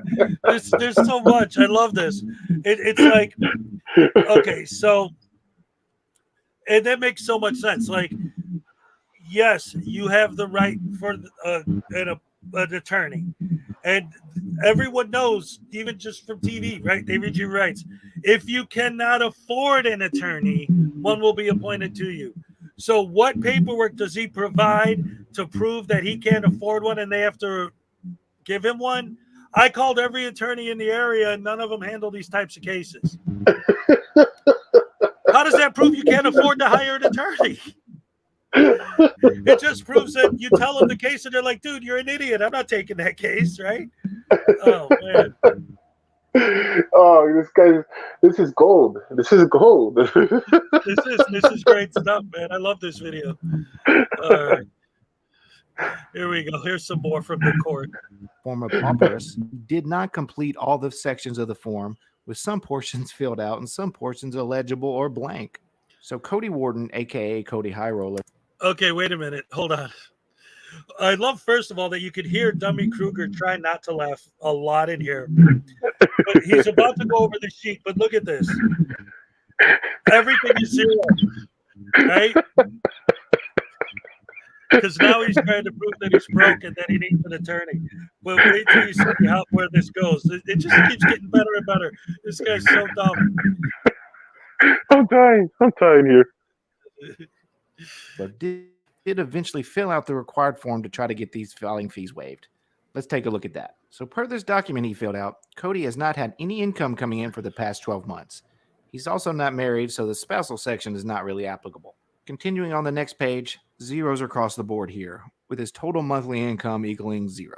there's so much. I love this. It's like, okay, so, and that makes so much sense. Like, yes, you have the right for an attorney. And everyone knows, even just from TV, right? They read your rights. If you cannot afford an attorney, one will be appointed to you. So what paperwork does he provide to prove that he can't afford one and they have to give him one? I called every attorney in the area and none of them handle these types of cases. How does that prove you can't afford to hire an attorney? It just proves that you tell them the case and they're like, dude, you're an idiot. I'm not taking that case, right? Oh, man. Oh, this is gold. This is gold. This is great stuff, man. I love this video. All right. Here we go. Here's some more from the court. Form of papyrus did not complete all the sections of the form, with some portions filled out and some portions illegible or blank. So Cody Warden, aka Cody High Roller. Okay, wait a minute. Hold on. I love, first of all, that you could hear Dummy Kruger try not to laugh a lot in here. But he's about to go over the sheet, but look at this. Everything is zero, right? Because now he's trying to prove that he's broke and that he needs an attorney. But wait till you see where this goes. It just keeps getting better and better. This guy's so dumb. I'm dying here. But did eventually fill out the required form to try to get these filing fees waived. Let's take a look at that. So per this document he filled out, Cody has not had any income coming in for the past 12 months. He's also not married, so the spousal section is not really applicable. Continuing on the next page, zeros across the board here, with his total monthly income equaling 0.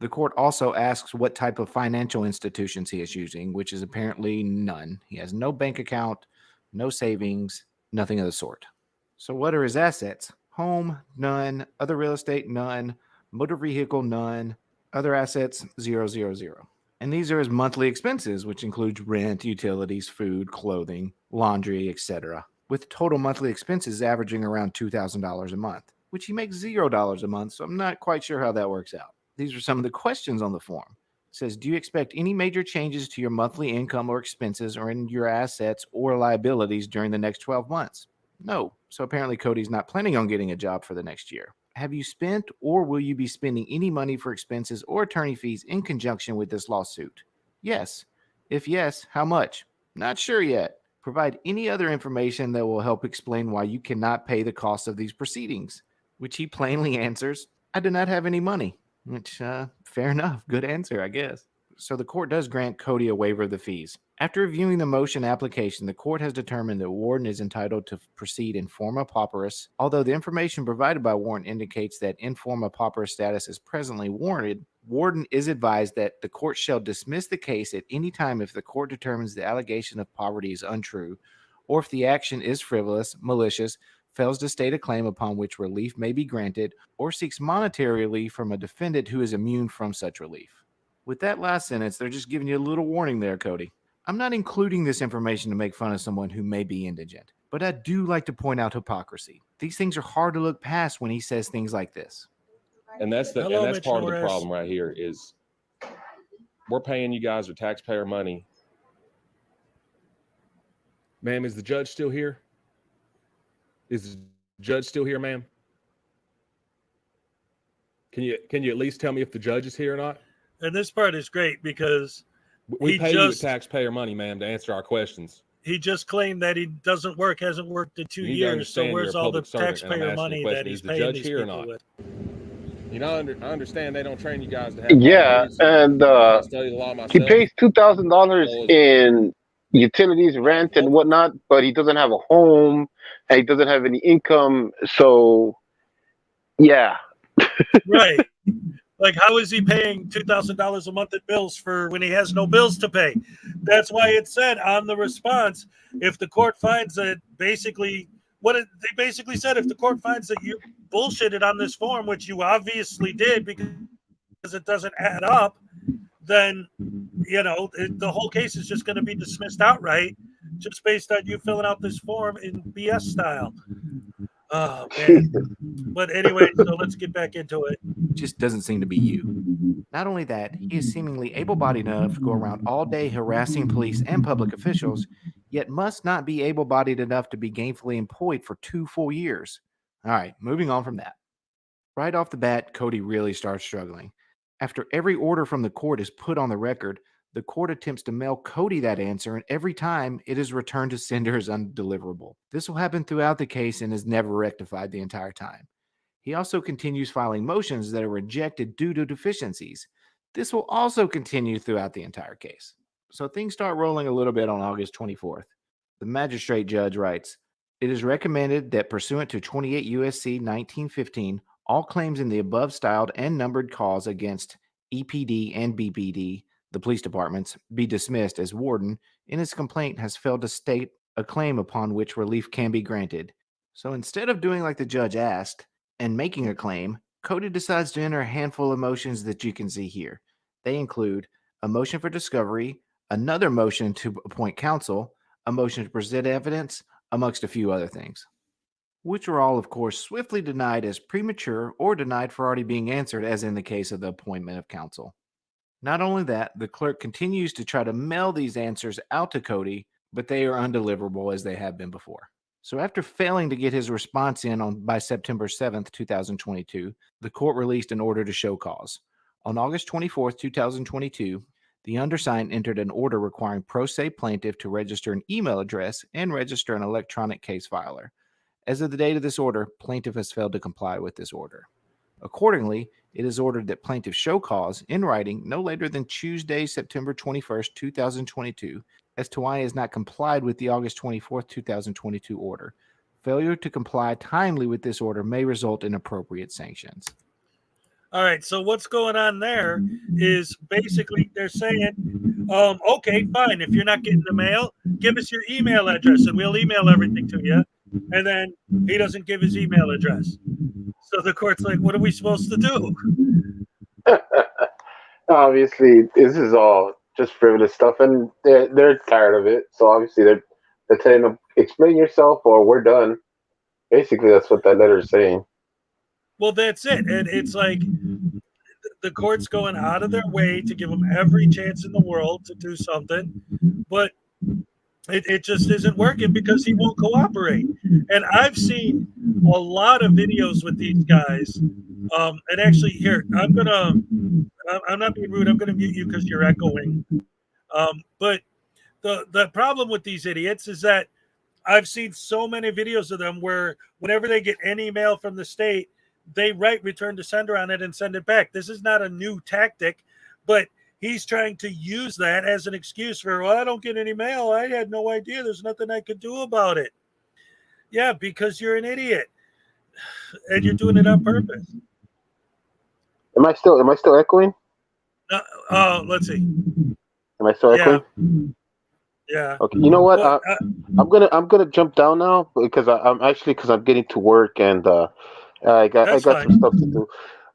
The court also asks what type of financial institutions he is using, which is apparently none. He has no bank account, no savings, nothing of the sort. So what are his assets? Home, none. Other real estate, none. Motor vehicle, none. Other assets, 0, 0, 0. And these are his monthly expenses, which includes rent, utilities, food, clothing, laundry, etc., with total monthly expenses averaging around $2,000 a month, which he makes $0 a month, so I'm not quite sure how that works out. These are some of the questions on the form. It says, do you expect any major changes to your monthly income or expenses or in your assets or liabilities during the next 12 months? No. So apparently Cody's not planning on getting a job for the next year. Have you spent or will you be spending any money for expenses or attorney fees in conjunction with this lawsuit? Yes. If yes, how much? Not sure yet. Provide any other information that will help explain why you cannot pay the cost of these proceedings, which he plainly answers, I do not have any money, which, fair enough. Good answer, I guess. So the court does grant Cody a waiver of the fees. After reviewing the motion application, the court has determined that Warden is entitled to proceed in forma pauperis. Although the information provided by Warden indicates that in forma pauperis status is presently warranted, Warden is advised that the court shall dismiss the case at any time if the court determines the allegation of poverty is untrue, or if the action is frivolous, malicious, fails to state a claim upon which relief may be granted, or seeks monetary relief from a defendant who is immune from such relief. With that last sentence, they're just giving you a little warning there, Cody. I'm not including this information to make fun of someone who may be indigent, but I do like to point out hypocrisy. These things are hard to look past when he says things like this. And that's part of the problem right here is we're paying you guys with taxpayer money. Ma'am, is the judge still here? Is the judge still here, ma'am? Can you at least tell me if the judge is here or not? And this part is great because we pay you with taxpayer money, ma'am, to answer our questions. He just claimed that he hasn't worked in 2 years. So where's all the taxpayer money that he's paying these people with? You know, I understand they don't train you guys to have and he pays $2,000 in utilities, rent, and whatnot, but he doesn't have a home and he doesn't have any income. So, yeah. Right. Like, how is he paying $2,000 a month in bills for when he has no bills to pay? That's why it said on the response, if the court finds that basically they basically said, if the court finds that you bullshitted on this form, which you obviously did because it doesn't add up, then, you know, the whole case is just going to be dismissed outright just based on you filling out this form in BS style. Oh, man. But anyway, so let's get back into it. Just doesn't seem to be you. Not only that, he is seemingly able-bodied enough to go around all day harassing police and public officials, yet must not be able-bodied enough to be gainfully employed for 2 full years. All right, moving on from that. Right off the bat, Cody really starts struggling. After every order from the court is put on the record, the court attempts to mail Cody that answer, and every time it is returned to sender as undeliverable. This will happen throughout the case and is never rectified the entire time. He also continues filing motions that are rejected due to deficiencies. This will also continue throughout the entire case. So things start rolling a little bit on August 24th. The magistrate judge writes, "It is recommended that pursuant to 28 U.S.C. 1915, all claims in the above styled and numbered cause against EPD and BPD, the police departments, be dismissed as warden in his complaint has failed to state a claim upon which relief can be granted." So instead of doing like the judge asked and making a claim, Cody decides to enter a handful of motions that you can see here. They include a motion for discovery, another motion to appoint counsel, a motion to present evidence, amongst a few other things, which were all, of course, swiftly denied as premature or denied for already being answered, as in the case of the appointment of counsel. Not only that, the clerk continues to try to mail these answers out to Cody, but they are undeliverable as they have been before. So after failing to get his response in by September 7th, 2022, the court released an order to show cause. On August 24th, 2022, the undersigned entered an order requiring pro se plaintiff to register an email address and register an electronic case filer. As of the date of this order, plaintiff has failed to comply with this order. Accordingly, it is ordered that plaintiff show cause in writing no later than Tuesday, September 21st, 2022, as to why he has not complied with the August 24th, 2022 order. Failure to comply timely with this order may result in appropriate sanctions. All right, so what's going on there is basically they're saying, okay, fine, if you're not getting the mail, give us your email address and we'll email everything to you. And then he doesn't give his email address. So the court's like, what are we supposed to do? Obviously, this is all just frivolous stuff, and they're tired of it. So obviously, they're telling them, explain yourself, or we're done. Basically, that's what that letter is saying. Well, that's it, and it's like the court's going out of their way to give him every chance in the world to do something, but it just isn't working because he won't cooperate. And I've seen a lot of videos with these guys. And actually, here, I'm not being rude. I'm gonna mute you because you're echoing. But the problem with these idiots is that I've seen so many videos of them where whenever they get any mail from the state, they write return to sender on it and send it back. This is not a new tactic, but he's trying to use that as an excuse for, well, I don't get any mail. I had no idea. There's nothing I could do about it. Yeah, because you're an idiot and you're doing it on purpose. Am I still echoing? Let's see. Am I still echoing? Yeah. Okay. You know what? Well, I'm gonna jump down now because I'm getting to work and I got some stuff to do.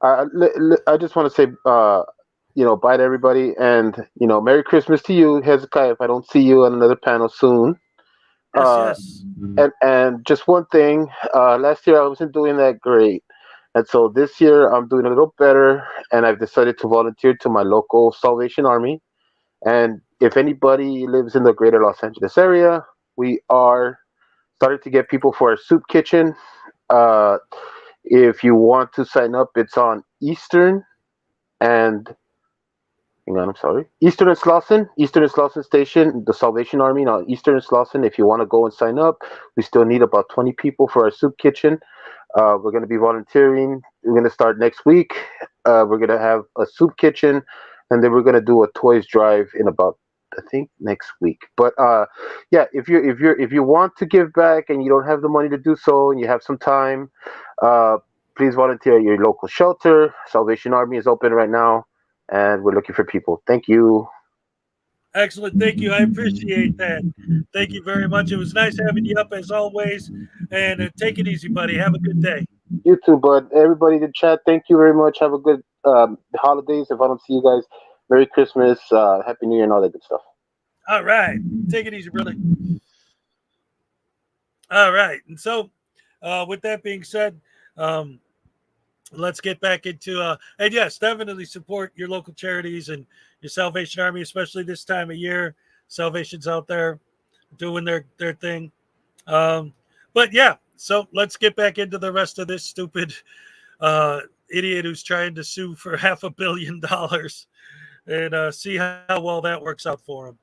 I just want to say bye to everybody, and Merry Christmas to you, Hezokuai. If I don't see you on another panel soon. Yes. And just one thing, last year I wasn't doing that great, And so this year I'm doing a little better, and I've decided to volunteer to my local Salvation Army. And if anybody lives in the greater Los Angeles area, we are starting to get people for our soup kitchen. Uh, if you want to sign up, it's on Eastern and hang on, I'm sorry. Eastern and Slauson Station, the Salvation Army on Eastern and Slauson. If you want to go and sign up, we still need about 20 people for our soup kitchen. We're going to be volunteering. We're going to start next week. We're going to have a soup kitchen, and then we're going to do a toys drive in about, I think, next week. But yeah, if you want to give back and you don't have the money to do so, and you have some time, uh, please volunteer at your local shelter. Salvation Army is open right now, and we're looking for people. Thank you. Excellent. Thank you. I appreciate that. Thank you very much. It was nice having you up as always. And take it easy, buddy. Have a good day. You too, bud. Everybody in the chat, thank you very much. Have a good holidays. If I don't see you guys, Merry Christmas, Happy New Year, and all that good stuff. All right. Take it easy, brother. All right. And so, with that being said, let's get back into and yes, definitely support your local charities and your Salvation Army, especially this time of year. Salvation's out there doing their thing. But yeah, so let's get back into the rest of this stupid idiot who's trying to sue for $500 million and see how well that works out for him.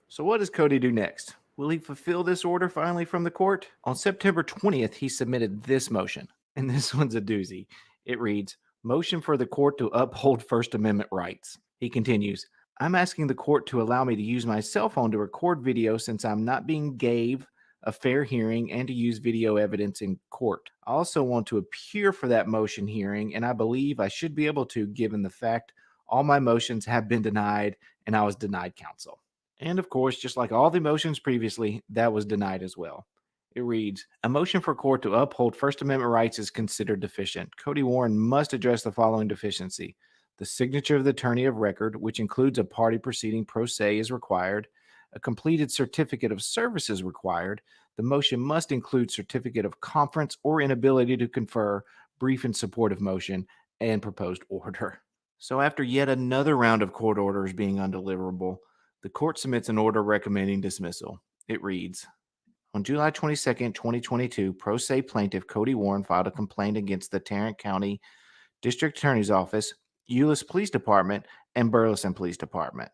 So what does Cody do next? Will he fulfill this order finally from the court? On September 20th, he submitted this motion, and this one's a doozy. It reads, "Motion for the court to uphold First Amendment rights." He continues, "I'm asking the court to allow me to use my cell phone to record video since I'm not being gave a fair hearing and to use video evidence in court. I also want to appear for that motion hearing, and I believe I should be able to given the fact all my motions have been denied and I was denied counsel." And of course, just like all the motions previously, that was denied as well. It reads, "A motion for court to uphold First Amendment rights is considered deficient. Cody Warren must address the following deficiency. The signature of the attorney of record, which includes a party proceeding pro se, is required. A completed certificate of service is required. The motion must include certificate of conference or inability to confer, brief in support of motion, and proposed order." So after yet another round of court orders being undeliverable, the court submits an order recommending dismissal. It reads, "On July 22nd, 2022, pro se plaintiff Cody Warren filed a complaint against the Tarrant County District Attorney's Office, Euless Police Department, and Burleson Police Department.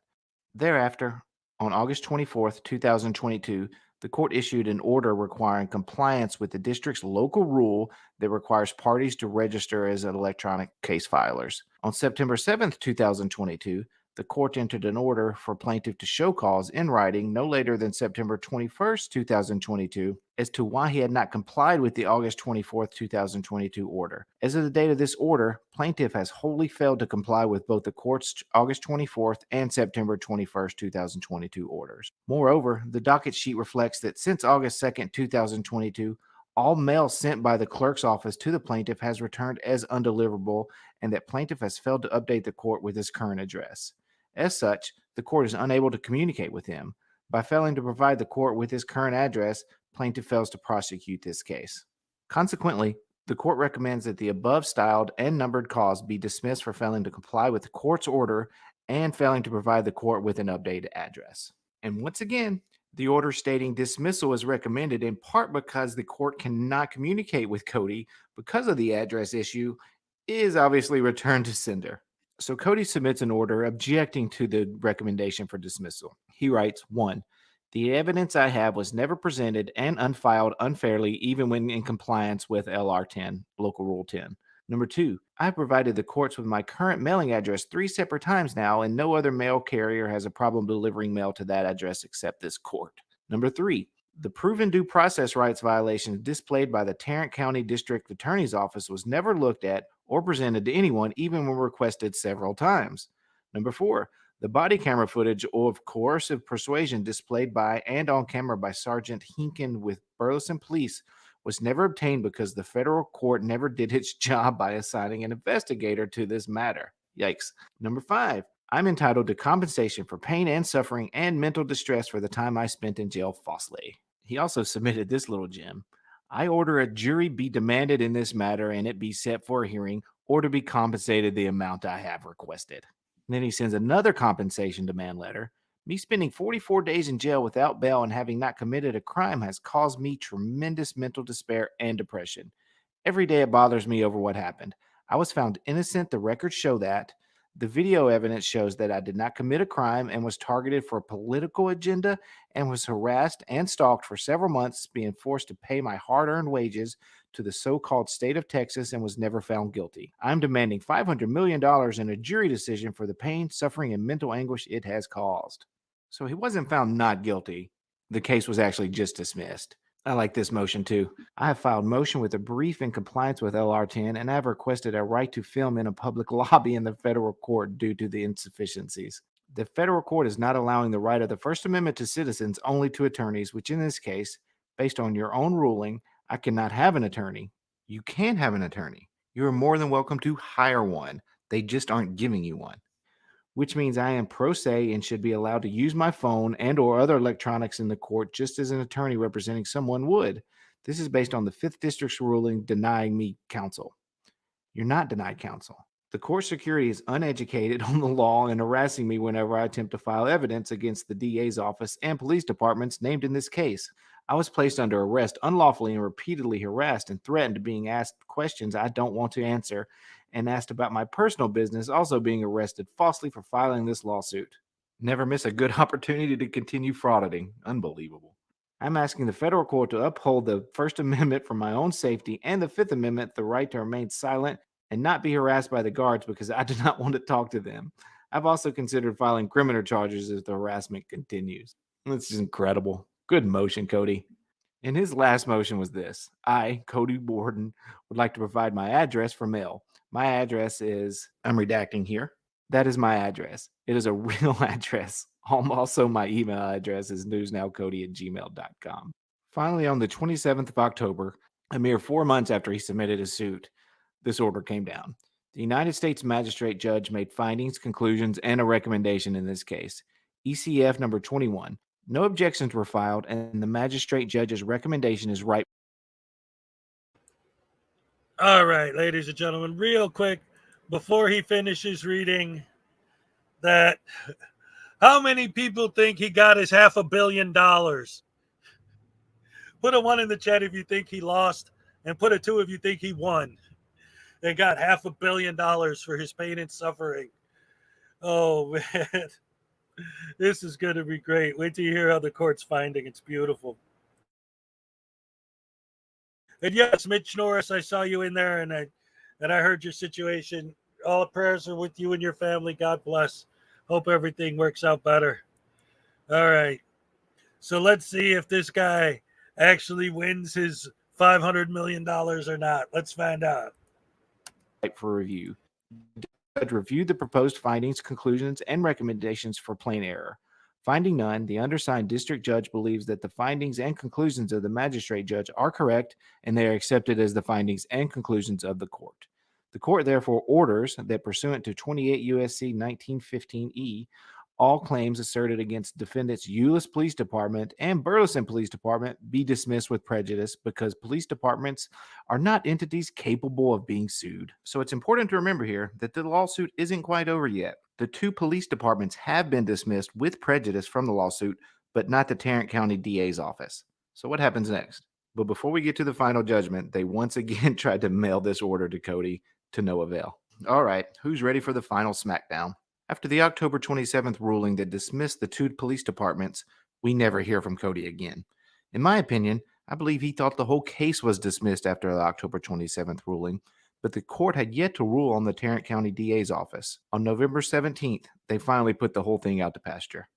Thereafter, on August 24th, 2022, the court issued an order requiring compliance with the district's local rule that requires parties to register as electronic case filers. On September 7th, 2022, the court entered an order for plaintiff to show cause in writing no later than September 21st, 2022, as to why he had not complied with the August 24th, 2022 order. As of the date of this order, plaintiff has wholly failed to comply with both the court's August 24th and September 21st, 2022 orders. Moreover, the docket sheet reflects that since August 2nd, 2022, all mail sent by the clerk's office to the plaintiff has returned as undeliverable, and that plaintiff has failed to update the court with his current address. As such, the court is unable to communicate with him. By failing to provide the court with his current address, plaintiff fails to prosecute this case. Consequently, the court recommends that the above styled and numbered cause be dismissed for failing to comply with the court's order and failing to provide the court with an updated address." And once again, the order stating dismissal is recommended in part because the court cannot communicate with Cody because of the address issue is obviously returned to sender. So Cody submits an order objecting to the recommendation for dismissal. He writes, 1. The evidence I have was never presented and unfiled unfairly, even when in compliance with LR 10, Local Rule 10. Number 2, I provided the courts with my current mailing address 3 separate times now, and no other mail carrier has a problem delivering mail to that address except this court. Number 3, the proven due process rights violations displayed by the Tarrant County District Attorney's Office was never looked at or presented to anyone, even when requested several times. Number 4, the body camera footage of coercive persuasion displayed by and on camera by Sergeant Hinken with Burleson Police was never obtained because the federal court never did its job by assigning an investigator to this matter. Yikes. Number 5, I'm entitled to compensation for pain and suffering and mental distress for the time I spent in jail falsely. He also submitted this little gem. I order a jury be demanded in this matter and it be set for a hearing, or to be compensated the amount I have requested. And then he sends another compensation demand letter. Me spending 44 days in jail without bail and having not committed a crime has caused me tremendous mental despair and depression. Every day it bothers me over what happened. I was found innocent. The records show that. The video evidence shows that I did not commit a crime and was targeted for a political agenda and was harassed and stalked for several months, being forced to pay my hard-earned wages to the so-called state of Texas and was never found guilty. I'm demanding $500 million in a jury decision for the pain, suffering, and mental anguish it has caused. So he wasn't found not guilty. The case was actually just dismissed. I like this motion too. I have filed motion with a brief in compliance with LR10 and I have requested a right to film in a public lobby in the federal court due to the insufficiencies. The federal court is not allowing the right of the First Amendment to citizens, only to attorneys, which in this case, based on your own ruling, I cannot have an attorney. You can have an attorney. You are more than welcome to hire one. They just aren't giving you one, which means I am pro se and should be allowed to use my phone and or other electronics in the court just as an attorney representing someone would. This is based on the 5th District's ruling denying me counsel. You're not denied counsel. The court security is uneducated on the law and harassing me whenever I attempt to file evidence against the DA's office and police departments named in this case. I was placed under arrest unlawfully and repeatedly harassed and threatened, being asked questions I don't want to answer, and asked about my personal business, also being arrested falsely for filing this lawsuit. Never miss a good opportunity to continue frauditing. Unbelievable. I'm asking the federal court to uphold the First Amendment for my own safety and the Fifth Amendment, the right to remain silent and not be harassed by the guards because I do not want to talk to them. I've also considered filing criminal charges if the harassment continues. This is incredible. Good motion, Cody. And his last motion was this. I, Cody Borden, would like to provide my address for mail. My address is, I'm redacting here. That is my address. It is a real address. Also, my email address is newsnowcody@gmail.com. Finally, on the 27th of October, a mere 4 months after he submitted his suit, this order came down. The United States Magistrate Judge made findings, conclusions, and a recommendation in this case. ECF number 21. No objections were filed, and the Magistrate Judge's recommendation is right. All right, ladies and gentlemen, real quick, before he finishes reading that, how many people think he got his $500 million? Put a 1 in the chat if you think he lost, and put a 2 if you think he won. They got $500 million for his pain and suffering. Oh, man. This is going to be great. Wait till you hear how the court's finding. It's beautiful. And yes, Mitch Norris, I saw you in there, and I heard your situation. All prayers are with you and your family. God bless. Hope everything works out better. All right. So let's see if this guy actually wins his $500 million or not. Let's find out. For review. Judge reviewed the proposed findings, conclusions, and recommendations for plain error. Finding none, the undersigned district judge believes that the findings and conclusions of the magistrate judge are correct and they are accepted as the findings and conclusions of the court. The court therefore orders that pursuant to 28 U.S.C. 1915E, all claims asserted against defendants Euless Police Department and Burleson Police Department be dismissed with prejudice because police departments are not entities capable of being sued. So it's important to remember here that the lawsuit isn't quite over yet. The 2 police departments have been dismissed with prejudice from the lawsuit, but not the Tarrant County DA's office. So what happens next? But before we get to the final judgment, they once again tried to mail this order to Cody to no avail. All right, who's ready for the final smackdown? After the October 27th ruling that dismissed the 2 police departments, we never hear from Cody again. In my opinion, I believe he thought the whole case was dismissed after the October 27th ruling, but the court had yet to rule on the Tarrant County DA's office. On November 17th, they finally put the whole thing out to pasture.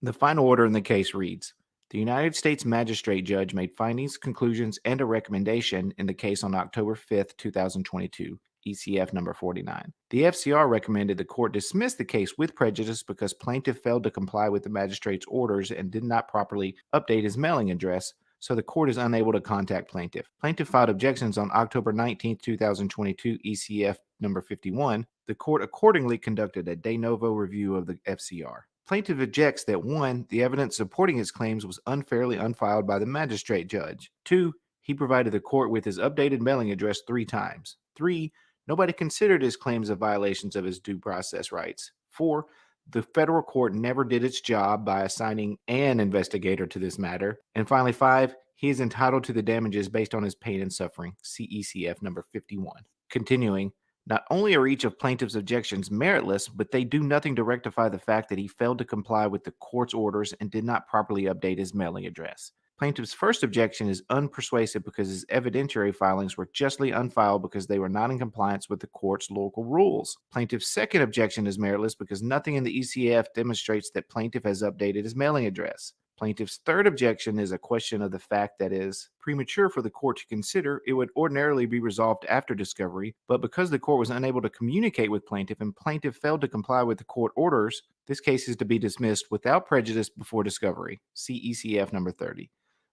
The final order in the case reads, the United States Magistrate Judge made findings, conclusions, and a recommendation in the case on October 5th, 2022. ECF number 49. The FCR recommended the court dismiss the case with prejudice because plaintiff failed to comply with the magistrate's orders and did not properly update his mailing address, so the court is unable to contact plaintiff. Plaintiff filed objections on October 19, 2022, ECF number 51. The court accordingly conducted a de novo review of the FCR. Plaintiff objects that 1, the evidence supporting his claims was unfairly unfiled by the magistrate judge. 2, He provided the court with his updated mailing address 3 times. 3. Nobody considered his claims of violations of his due process rights. 4. The federal court never did its job by assigning an investigator to this matter. And finally, 5. He is entitled to the damages based on his pain and suffering. CECF number 51. Continuing, not only are each of plaintiff's objections meritless, but they do nothing to rectify the fact that he failed to comply with the court's orders and did not properly update his mailing address. Plaintiff's first objection is unpersuasive because his evidentiary filings were justly unfiled because they were not in compliance with the court's local rules. Plaintiff's second objection is meritless because nothing in the ECF demonstrates that plaintiff has updated his mailing address. Plaintiff's third objection is a question of the fact that is premature for the court to consider. It would ordinarily be resolved after discovery, but because the court was unable to communicate with plaintiff and plaintiff failed to comply with the court orders, this case is to be dismissed without prejudice before discovery. CECF number 30.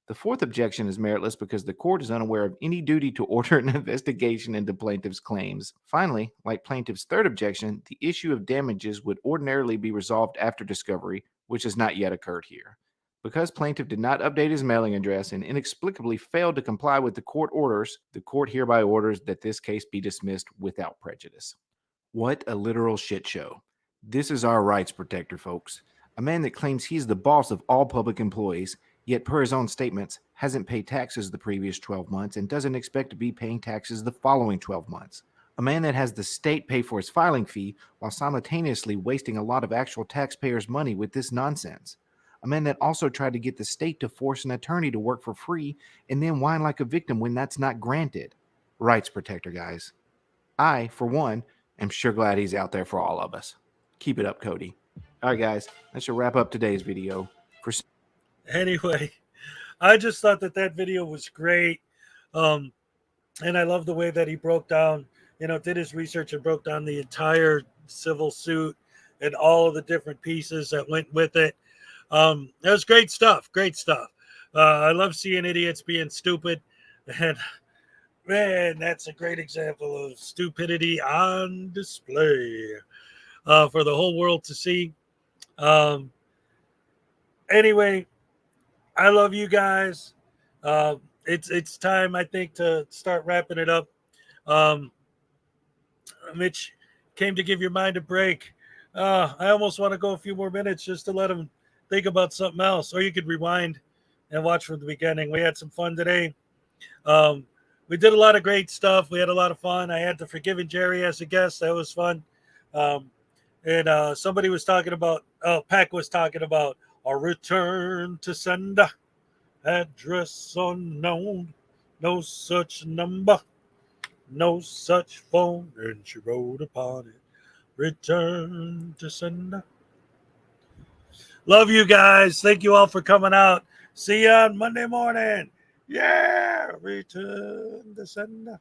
The fourth objection is meritless because the court is unaware of any duty to order an investigation into plaintiff's claims. Finally, like plaintiff's third objection, the issue of damages would ordinarily be resolved after discovery, which has not yet occurred here. Because plaintiff did not update his mailing address and inexplicably failed to comply with the court orders, the court hereby orders that this case be dismissed without prejudice. What a literal shit show. This is our rights protector, folks. A man that claims he's the boss of all public employees, yet per his own statements, hasn't paid taxes the previous 12 months and doesn't expect to be paying taxes the following 12 months. A man that has the state pay for his filing fee while simultaneously wasting a lot of actual taxpayers' money with this nonsense. A man that also tried to get the state to force an attorney to work for free and then whine like a victim when that's not granted. Rights protector, guys. I, for one, am sure glad he's out there for all of us. Keep it up, Cody. All right, guys, that should wrap up today's video. Anyway, I just thought that video was great. And I love the way that he broke down, did his research and broke down the entire civil suit and all of the different pieces that went with it. That was great stuff. Great stuff. I love seeing idiots being stupid. And man, that's a great example of stupidity on display for the whole world to see. Anyway, I love you guys. It's time, I think, to start wrapping it up. Mitch came to give your mind a break. I almost want to go a few more minutes just to let him think about something else, or you could rewind and watch from the beginning. We had some fun today. We did a lot of great stuff. We had a lot of fun. I had the Forgiving Jerry as a guest. That was fun. And somebody was talking about, Pack was talking about a return to sender, address unknown, no such number, no such phone, and she wrote upon it, return to sender. Love you guys. Thank you all for coming out. See you on Monday morning. Yeah, return to sender.